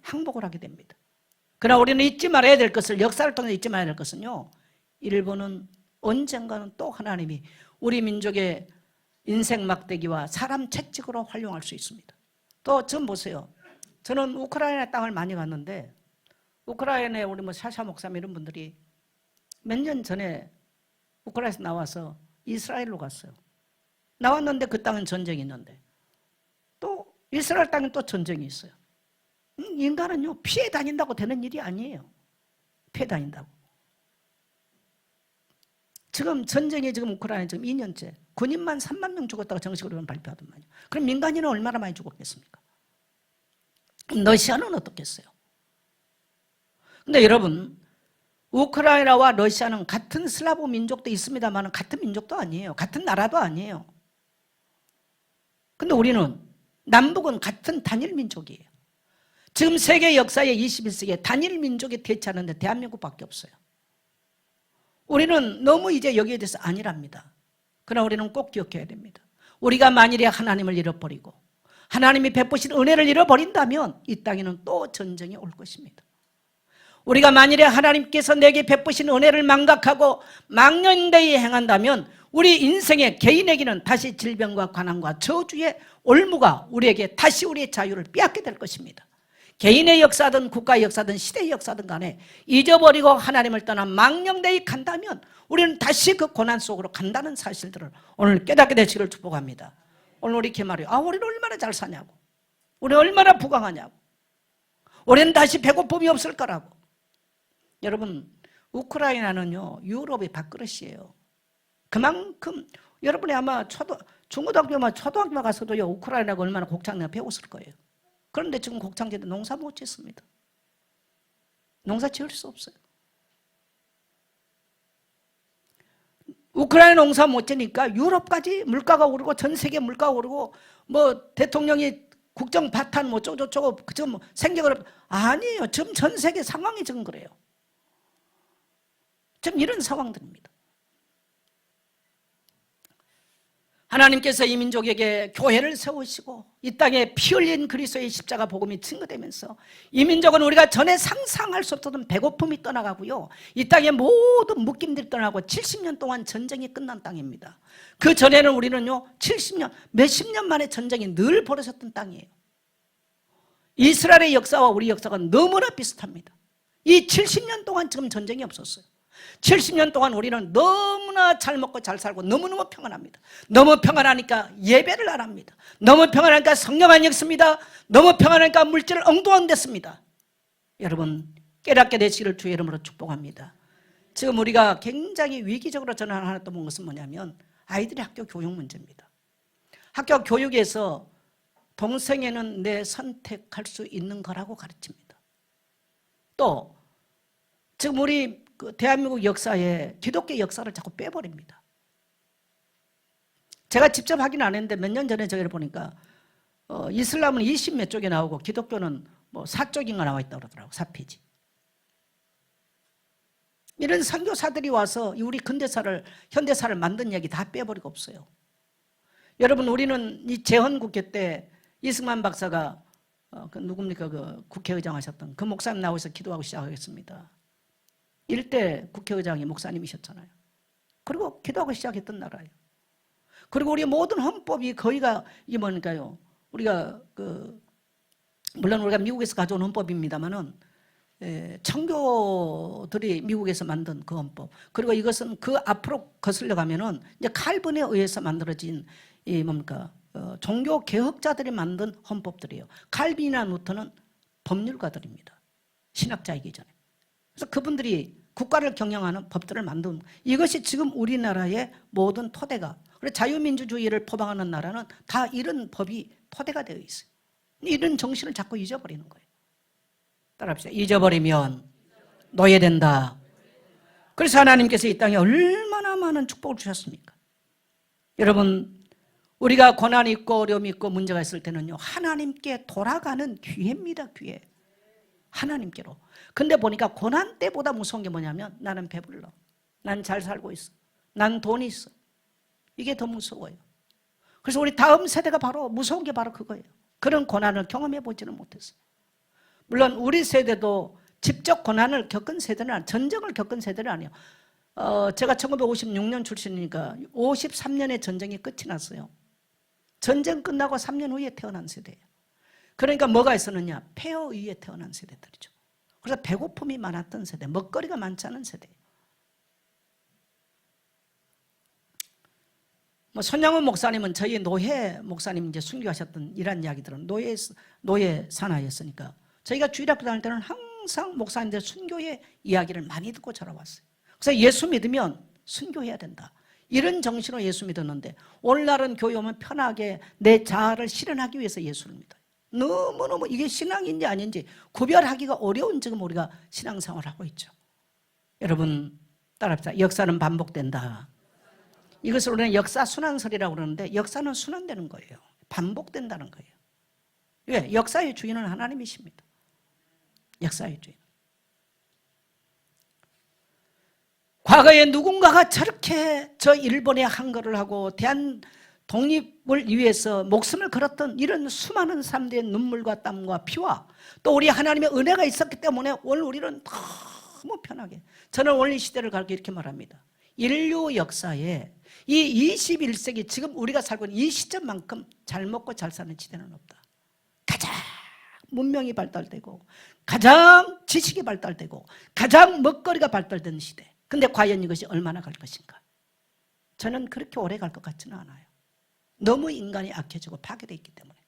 항복을 하게 됩니다. 그러나 우리는 잊지 말아야 될 것을, 역사를 통해 잊지 말아야 될 것은요, 일본은 언젠가는 또 하나님이 우리 민족의 인생 막대기와 사람 채찍으로 활용할 수 있습니다. 또 전 보세요. 저는 우크라이나 땅을 많이 갔는데 우크라이나에 우리 뭐 샤샤 목사님 이런 분들이 몇 년 전에 우크라이나에서 나와서 이스라엘로 갔어요. 나왔는데 그 땅은 전쟁이 있는데 또 이스라엘 땅은 또 전쟁이 있어요. 인간은요 피해 다닌다고 되는 일이 아니에요. 피해 다닌다고. 지금 전쟁이 지금 우크라이나 지금 2년째 군인만 3만 명 죽었다고 정식으로 발표하더만요. 그럼 민간인은 얼마나 많이 죽었겠습니까? 러시아는 어떻겠어요? 근데 여러분 우크라이나와 러시아는 같은 슬라브 민족도 있습니다만 같은 민족도 아니에요. 같은 나라도 아니에요. 근데 우리는 남북은 같은 단일 민족이에요. 지금 세계 역사의 21세기에 단일 민족이 대체하는데 대한민국밖에 없어요. 우리는 너무 이제 여기에 대해서 안일합니다. 그러나 우리는 꼭 기억해야 됩니다. 우리가 만일에 하나님을 잃어버리고 하나님이 베푸신 은혜를 잃어버린다면 이 땅에는 또 전쟁이 올 것입니다. 우리가 만일에 하나님께서 내게 베푸신 은혜를 망각하고 망령되이 행한다면 우리 인생의 개인에게는 다시 질병과 가난과 저주의 올무가 우리에게 다시 우리의 자유를 빼앗게 될 것입니다. 개인의 역사든 국가의 역사든 시대의 역사든 간에 잊어버리고 하나님을 떠나 망령되이 간다면 우리는 다시 그 고난 속으로 간다는 사실들을 오늘 깨닫게 되시기를 축복합니다. 오늘 우리 이렇게 말해요. 우리는 얼마나 잘 사냐고, 우리는 얼마나 부강하냐고, 우리는 다시 배고픔이 없을 거라고. 여러분 우크라이나는요 유럽의 밥그릇이에요. 그만큼 여러분이 아마 중고등학교만 초등학교 가서도요 우크라이나가 얼마나 곡창내가 배웠을 거예요. 그런데 지금 곡창지대 농사 못 짓습니다. 농사 지을 수 없어요. 우크라이나 농사 못 지니까 유럽까지 물가가 오르고 전 세계 물가가 오르고 뭐 대통령이 국정 파탄 뭐 저쩌고 지금 생각을 아니에요. 지금 전 세계 상황이 지금 그래요. 지금 이런 상황들입니다. 하나님께서 이 민족에게 교회를 세우시고 이 땅에 피 흘린 그리스도의 십자가 복음이 증거되면서 이 민족은 우리가 전에 상상할 수 없었던 배고픔이 떠나가고요 이 땅의 모든 묶임들이 떠나고 70년 동안 전쟁이 끝난 땅입니다. 그 전에는 우리는요 70년 몇십 년 만에 전쟁이 늘 벌어졌던 땅이에요. 이스라엘의 역사와 우리 역사가 너무나 비슷합니다. 이 70년 동안 지금 전쟁이 없었어요. 70년 동안 우리는 너무나 잘 먹고 잘 살고 너무너무 평안합니다. 너무 평안하니까 예배를 안 합니다. 너무 평안하니까 성령 안 읽습니다. 너무 평안하니까 물질을 엉뚱한댔습니다. 여러분 깨닫게 되시기를 주의 이름으로 축복합니다. 지금 우리가 굉장히 위기적으로 저는 하나 또 본 것은 뭐냐면 아이들의 학교 교육 문제입니다. 학교 교육에서 동성애는 내 선택할 수 있는 거라고 가르칩니다. 또 지금 우리 대한민국 역사에 기독교 역사를 자꾸 빼버립니다. 제가 직접 확인 안 했는데 몇 년 전에 저기를 보니까 이슬람은 20몇 쪽에 나오고 기독교는 뭐 4쪽인가 나와 있다고 그러더라고요. 4페이지. 이런 선교사들이 와서 우리 근대사를 현대사를 만든 얘기 다 빼버리고 없어요. 여러분 우리는 이 재헌국회 때 이승만 박사가 그 누굽니까 그 국회의장 하셨던 그 목사님 나오셔서 기도하고 시작하겠습니다. 일대 국회의장이 목사님이셨잖아요. 그리고 기도하고 시작했던 나라예요. 그리고 우리 모든 헌법이 거의가 이게 뭐니까요? 우리가 물론 우리가 미국에서 가져온 헌법입니다만은 청교들이 미국에서 만든 그 헌법. 그리고 이것은 그 앞으로 거슬려 가면은 이제 칼빈에 의해서 만들어진 이 뭡니까? 종교 개혁자들이 만든 헌법들이에요. 칼빈이나 루터는 법률가들입니다. 신학자이기 전에. 그래서 그분들이 국가를 경영하는 법들을 만든 이것이 지금 우리나라의 모든 토대가. 그래서 자유민주주의를 포방하는 나라는 다 이런 법이 토대가 되어 있어요. 이런 정신을 자꾸 잊어버리는 거예요. 따라합시다. 잊어버리면 노예된다. 그래서 하나님께서 이 땅에 얼마나 많은 축복을 주셨습니까? 여러분, 우리가 고난이 있고 어려움이 있고 문제가 있을 때는요, 하나님께 돌아가는 기회입니다. 기회. 하나님께로. 근데 보니까 고난 때보다 무서운 게 뭐냐면 나는 배불러. 난 잘 살고 있어. 난 돈이 있어. 이게 더 무서워요. 그래서 우리 다음 세대가 바로 무서운 게 바로 그거예요. 그런 고난을 경험해 보지는 못했어요. 물론 우리 세대도 직접 고난을 겪은 세대는 아니에요. 전쟁을 겪은 세대는 아니에요. 제가 1956년 출신이니까 53년에 전쟁이 끝이 났어요. 전쟁 끝나고 3년 후에 태어난 세대예요. 그러니까 뭐가 있었느냐? 폐허 위에 태어난 세대들이죠. 그래서 배고픔이 많았던 세대, 먹거리가 많지 않은 세대예요. 손양원 목사님은 저희 노예 목사님 이제 순교하셨던 이런 이야기들은 노예 산하였으니까 저희가 주일학교 다닐 때는 항상 목사님들 순교의 이야기를 많이 듣고 자라왔어요. 그래서 예수 믿으면 순교해야 된다. 이런 정신으로 예수 믿었는데 오늘날은 교회 오면 편하게 내 자아를 실현하기 위해서 예수를 믿어요. 너무너무 이게 신앙인지 아닌지 구별하기가 어려운 지금 우리가 신앙생활을 하고 있죠. 여러분 따라합시다. 역사는 반복된다. 이것을 우리는 역사 순환설이라고 그러는데 역사는 순환되는 거예요. 반복된다는 거예요. 왜? 역사의 주인은 하나님이십니다. 역사의 주인. 과거에 누군가가 저렇게 저 일본에 항거를 하고 대한 독립을 위해서 목숨을 걸었던 이런 수많은 사람들의 눈물과 땀과 피와 또 우리 하나님의 은혜가 있었기 때문에 오늘 우리는 너무 편하게 저는 오늘 이 시대를 가르쳐 이렇게 말합니다. 인류 역사에 이 21세기 지금 우리가 살고 있는 이 시점만큼 잘 먹고 잘 사는 시대는 없다. 가장 문명이 발달되고 가장 지식이 발달되고 가장 먹거리가 발달된 시대. 근데 과연 이것이 얼마나 갈 것인가? 저는 그렇게 오래 갈 것 같지는 않아요. 너무 인간이 악해지고 파괴되어 있기 때문에.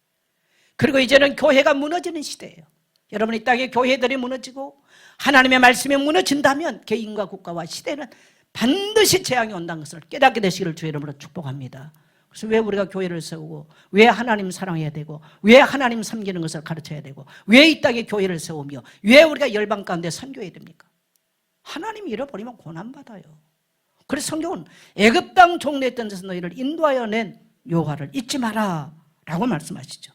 그리고 이제는 교회가 무너지는 시대예요. 여러분 이 땅에 교회들이 무너지고 하나님의 말씀이 무너진다면 개인과 국가와 시대는 반드시 재앙이 온다는 것을 깨닫게 되시기를 주의 이름으로 축복합니다. 그래서 왜 우리가 교회를 세우고 왜 하나님 사랑해야 되고 왜 하나님 섬기는 것을 가르쳐야 되고 왜 이 땅에 교회를 세우며 왜 우리가 열방 가운데 선교해야 됩니까? 하나님 잃어버리면 고난받아요. 그래서 성경은 애굽 땅 종래했던 데서 너희를 인도하여 낸 여호와를 잊지 마라 라고 말씀하시죠.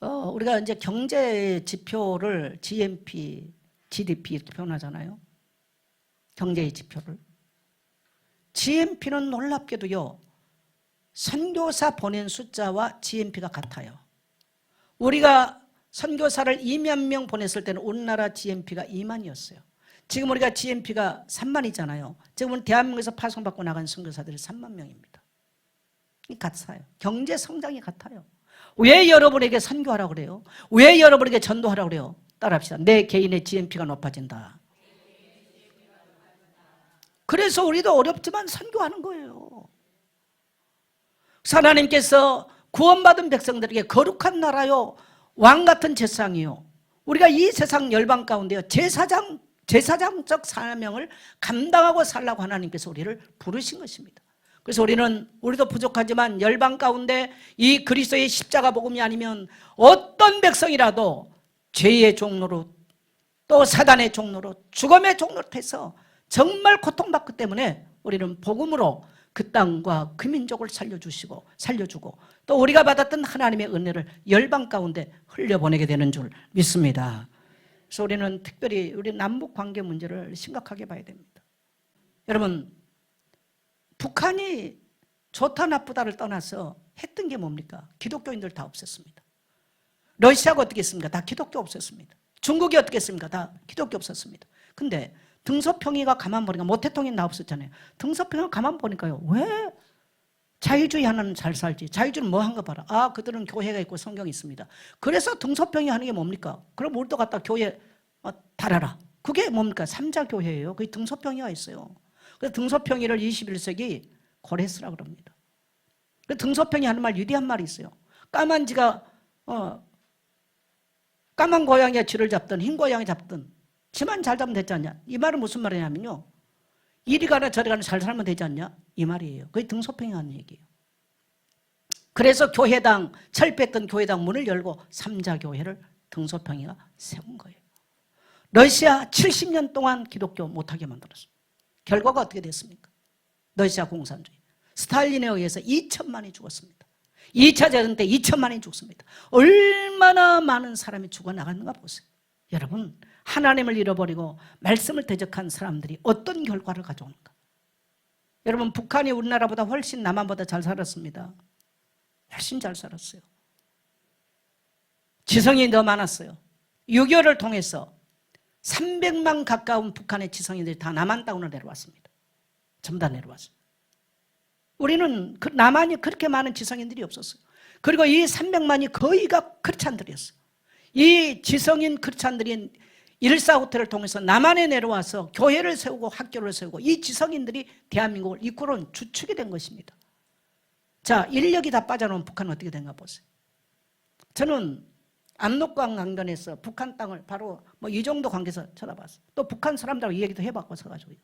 우리가 이제 경제 지표를 GNP, GDP 이렇게 표현하잖아요. 경제의 지표를. GNP는 놀랍게도요. 선교사 보낸 숫자와 GNP가 같아요. 우리가 선교사를 2만 명 보냈을 때는 우리나라 GNP가 2만이었어요. 지금 우리가 GNP가 3만이잖아요. 지금은 대한민국에서 파송받고 나간 선교사들이 3만 명입니다. 같아요. 경제 성장이 같아요. 왜 여러분에게 선교하라고 그래요? 왜 여러분에게 전도하라고 그래요? 따라합시다. 내 개인의 GNP가 높아진다. 그래서 우리도 어렵지만 선교하는 거예요. 하나님께서 구원받은 백성들에게 거룩한 나라요 왕같은 제사장이요. 우리가 이 세상 열방 가운데요 제사장적 사명을 감당하고 살라고 하나님께서 우리를 부르신 것입니다. 그래서 우리도 부족하지만 열방 가운데 이 그리스도의 십자가 복음이 아니면 어떤 백성이라도 죄의 종로로 또 사단의 종로로 죽음의 종로로 해서 정말 고통받기 때문에 우리는 복음으로 그 땅과 그 민족을 살려주고 또 우리가 받았던 하나님의 은혜를 열방 가운데 흘려보내게 되는 줄 믿습니다. 그래서 우리는 특별히 우리 남북 관계 문제를 심각하게 봐야 됩니다. 여러분 북한이 좋다 나쁘다를 떠나서 했던 게 뭡니까? 기독교인들 다 없앴습니다. 러시아가 어떻게 했습니까? 다 기독교 없앴습니다. 중국이 어떻게 했습니까? 다 기독교 없었습니다. 근데 등소평이가 가만 보니까 모 대통령이 나왔었잖아요. 등소평이가 가만 보니까요. 왜 자유주의 하나는 잘 살지? 자유주의는 뭐 한 거 봐라. 아, 그들은 교회가 있고 성경이 있습니다. 그래서 등소평이 하는 게 뭡니까? 그럼 우리도 갖다 교회 달아라. 그게 뭡니까? 삼자교회예요. 그게 등소평이가 있어요. 그래서 등소평이를 21세기 고레스라고 그럽니다. 등소평이 하는 말, 유리한 말이 있어요. 까만 쥐가 까만 고양이가 쥐를 잡든 흰 고양이 잡든 쥐만 잘 잡으면 되지 않냐? 이 말은 무슨 말이냐면요. 이리 가나 저리 가나 잘 살면 되지 않냐? 이 말이에요. 그게 등소평이 하는 얘기예요. 그래서 교회당, 철폐했던 교회당 문을 열고 삼자교회를 등소평이가 세운 거예요. 러시아 70년 동안 기독교 못하게 만들었습니다. 결과가 어떻게 됐습니까? 러시아 공산주의. 스탈린에 의해서 2천만이 죽었습니다. 2차 대전 때 2천만이 죽습니다. 얼마나 많은 사람이 죽어나갔는가 보세요. 여러분, 하나님을 잃어버리고 말씀을 대적한 사람들이 어떤 결과를 가져오는가? 여러분, 북한이 우리나라보다 훨씬 남한보다 잘 살았습니다. 훨씬 잘 살았어요. 지성이 더 많았어요. 6.25를 통해서 300만 가까운 북한의 지성인들이 다 남한 땅으로 내려왔습니다. 전부 다 내려왔어요. 우리는 남한이 그렇게 많은 지성인들이 없었어요. 그리고 이 300만이 거의가 크리스찬들이었어요. 이 지성인 크리스찬들이 1.4호텔을 통해서 남한에 내려와서 교회를 세우고 학교를 세우고 이 지성인들이 대한민국을 이끌어온 주축이 된 것입니다. 자, 인력이 다 빠져나온 북한은 어떻게 된가 보세요. 저는 압록강 강변에서 북한 땅을 바로 뭐 이 정도 관계에서 쳐다봤어요. 또 북한 사람들하고 이 얘기도 해봤고 서가지고요.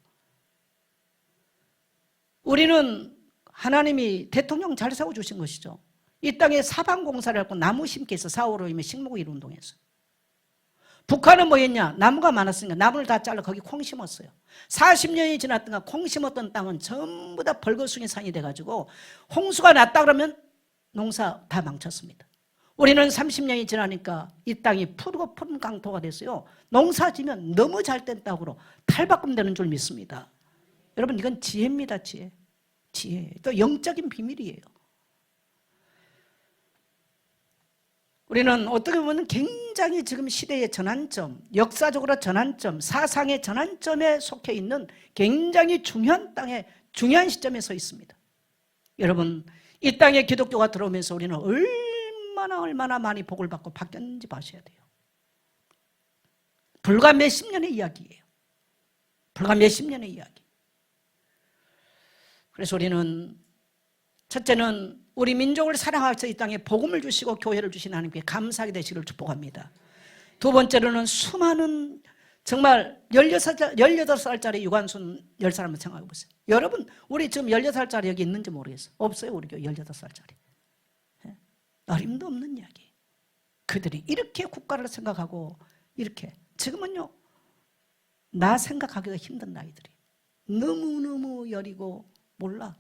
우리는 하나님이 대통령 잘 세워주신 것이죠. 이 땅에 사방공사를 하고 나무 심기 해서 4.15이면 식목일 운동했어요. 북한은 뭐 했냐? 나무가 많았으니까 나무를 다 잘라 거기 콩 심었어요. 40년이 지났던가 콩 심었던 땅은 전부 다 벌거숭이 산이 돼가지고 홍수가 났다 그러면 농사 다 망쳤습니다. 우리는 30년이 지나니까 이 땅이 푸르고 푸른 강토가 됐어요. 농사 지면 너무 잘된 땅으로 탈바꿈 되는 줄 믿습니다. 여러분, 이건 지혜입니다. 지혜. 또 영적인 비밀이에요. 우리는 어떻게 보면 굉장히 지금 시대의 전환점, 역사적으로 전환점, 사상의 전환점에 속해 있는 굉장히 중요한 땅에 중요한 시점에 서 있습니다. 여러분, 이 땅에 기독교가 들어오면서 우리는 얼마나 많이 복을 받고 바뀌었는지 보셔야 돼요. 불과 몇십 년의 이야기예요. 불과 몇십 년의 이야기. 그래서 우리는 첫째는 우리 민족을 사랑하셔서 이 땅에 복음을 주시고 교회를 주신 하나님께 감사하게 되시기를 축복합니다. 두 번째로는 수많은 정말 18살짜리 유관순 10살 한번 생각해 보세요. 여러분, 우리 지금 18살짜리 여기 있는지 모르겠어요. 없어요, 우리 교회 18살짜리. 어림도 없는 이야기. 그들이 이렇게 국가를 생각하고 이렇게 지금은요, 나 생각하기가 힘든 나이들이 너무너무 여리고 몰라.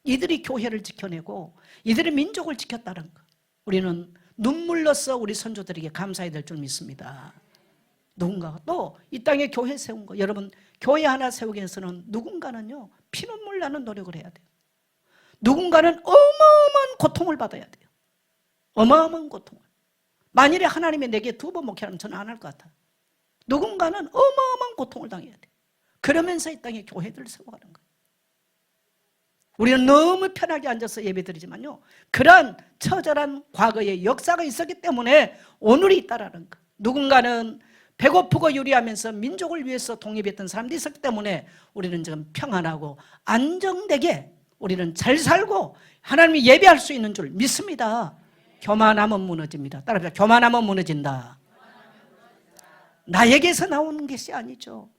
이들이 교회를 지켜내고 이들의 민족을 지켰다는 것, 우리는 눈물로써 우리 선조들에게 감사해야 될 줄 믿습니다. 누군가가 또 이 땅에 교회 세운 거, 여러분, 교회 하나 세우기 위해서는 누군가는요 피눈물 나는 노력을 해야 돼요. 누군가는 어마어마한 고통을 받아야 돼요. 어마어마한 고통을. 만일에 하나님이 내게 2번 목회하면 저는 안 할 것 같아요. 누군가는 어마어마한 고통을 당해야 돼요. 그러면서 이 땅에 교회들을 세워가는 거예요. 우리는 너무 편하게 앉아서 예배드리지만요, 그러한 처절한 과거의 역사가 있었기 때문에 오늘이 있다라는 거. 누군가는 배고프고 유리하면서 민족을 위해서 독립했던 사람들이 있었기 때문에 우리는 지금 평안하고 안정되게 우리는 잘 살고 하나님이 예배할 수 있는 줄 믿습니다. 교만하면 무너집니다. 따라합시다. 교만하면 무너진다. 나에게서 나오는 것이 아니죠.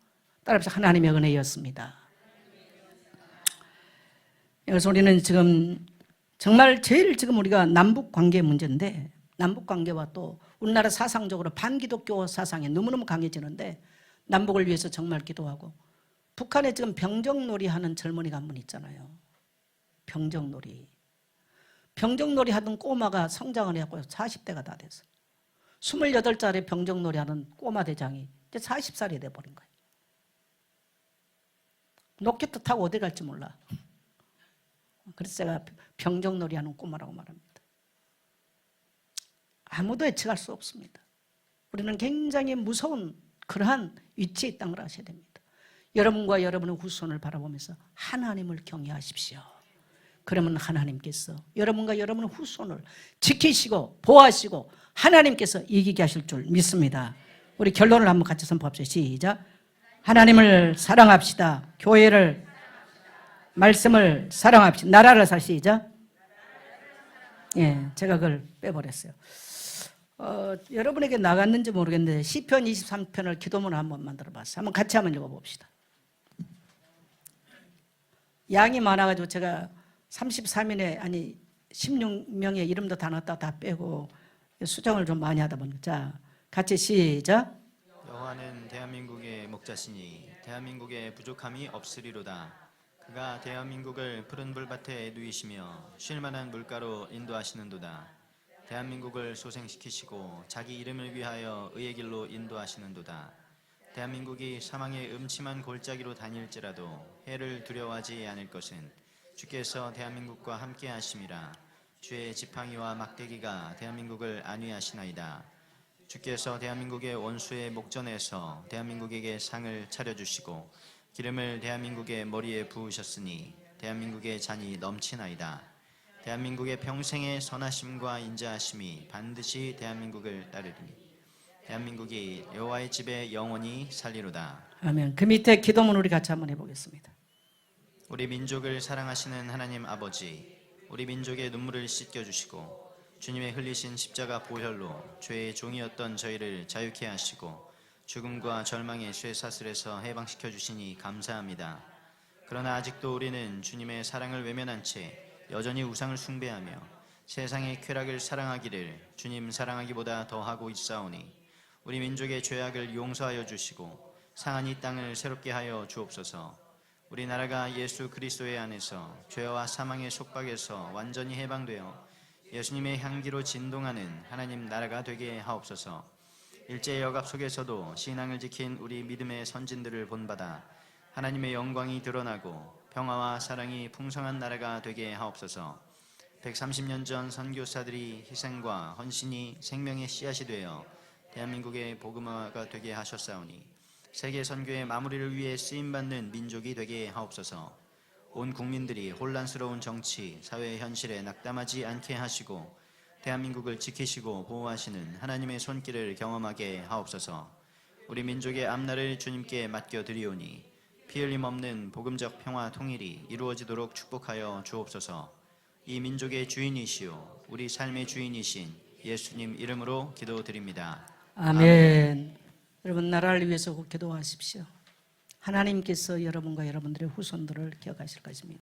따라합시다. 하나님의 은혜였습니다. 그래서 우리는 지금 정말 제일 지금 우리가 남북 관계 문제인데, 남북 관계와 또 우리나라 사상적으로 반기독교 사상이 너무너무 강해지는데 남북을 위해서 정말 기도하고, 북한에 지금 병정놀이 하는 젊은이가 한 분 있잖아요. 병정놀이 하던 꼬마가 성장을 해갖고 40대가 다 됐어요. 28살에 병정놀이 하는 꼬마 대장이 이제 40살이 돼버린 거예요. 로켓 타고 어디 갈지 몰라. 그래서 제가 병정놀이 하는 꼬마라고 말합니다. 아무도 예측할 수 없습니다. 우리는 굉장히 무서운 그러한 위치에 있다는 걸 아셔야 됩니다. 여러분과 여러분의 후손을 바라보면서 하나님을 경외하십시오. 그러면 하나님께서 여러분과 여러분의 후손을 지키시고 보호하시고 하나님께서 이기게 하실 줄 믿습니다. 우리 결론을 한번 같이 선포합시다. 시작. 하나님을 사랑합시다. 교회를, 말씀을 사랑합시다. 나라를 사시자. 예, 제가 그걸 빼버렸어요. 여러분에게 나갔는지 모르겠는데 시편 23편을 기도문을 한번 만들어봤어요. 한번 같이 한번 읽어봅시다. 양이 많아가지고 제가 33인에 아니 16명의 이름도 다 넣었다 다 빼고 수정을 좀 많이 하다 보니까 자 같이 시작. 여호와는 대한민국의 목자시니 대한민국에 부족함이 없으리로다. 그가 대한민국을 푸른 불밭에 누이시며 쉴만한 물가로 인도하시는도다. 대한민국을 소생시키시고 자기 이름을 위하여 의의 길로 인도하시는도다. 대한민국이 사망의 음침한 골짜기로 다닐지라도 해를 두려워하지 않을 것은 주께서 대한민국과 함께 하심이라. 주의 지팡이와 막대기가 대한민국을 안위하시나이다. 주께서 대한민국의 원수의 목전에서 대한민국에게 상을 차려주시고 기름을 대한민국의 머리에 부으셨으니 대한민국의 잔이 넘치나이다. 대한민국의 평생의 선하심과 인자하심이 반드시 대한민국을 따르리니 대한민국이 여호와의 집에 영원히 살리로다. 아멘. 그 밑에 기도문 우리 같이 한번 해보겠습니다. 우리 민족을 사랑하시는 하나님 아버지, 우리 민족의 눈물을 씻겨주시고 주님의 흘리신 십자가 보혈로 죄의 종이었던 저희를 자유케 하시고 죽음과 절망의 쇠사슬에서 해방시켜 주시니 감사합니다. 그러나 아직도 우리는 주님의 사랑을 외면한 채 여전히 우상을 숭배하며 세상의 쾌락을 사랑하기를 주님 사랑하기보다 더하고 있사오니 우리 민족의 죄악을 용서하여 주시고 상한 이 땅을 새롭게 하여 주옵소서. 우리나라가 예수 그리스도의 안에서 죄와 사망의 속박에서 완전히 해방되어 예수님의 향기로 진동하는 하나님 나라가 되게 하옵소서. 일제의 억압 속에서도 신앙을 지킨 우리 믿음의 선진들을 본받아 하나님의 영광이 드러나고 평화와 사랑이 풍성한 나라가 되게 하옵소서. 130년 전 선교사들이 희생과 헌신이 생명의 씨앗이 되어 대한민국의 복음화가 되게 하셨사오니 세계 선교의 마무리를 위해 쓰임받는 민족이 되게 하옵소서. 온 국민들이 혼란스러운 정치, 사회 현실에 낙담하지 않게 하시고 대한민국을 지키시고 보호하시는 하나님의 손길을 경험하게 하옵소서. 우리 민족의 앞날을 주님께 맡겨드리오니 피 흘림 없는 복음적 평화 통일이 이루어지도록 축복하여 주옵소서. 이 민족의 주인이시오 우리 삶의 주인이신 예수님 이름으로 기도드립니다. 아멘. 여러분 나라를 위해서 꼭 기도하십시오. 하나님께서 여러분과 여러분들의 후손들을 기억하실 것입니다.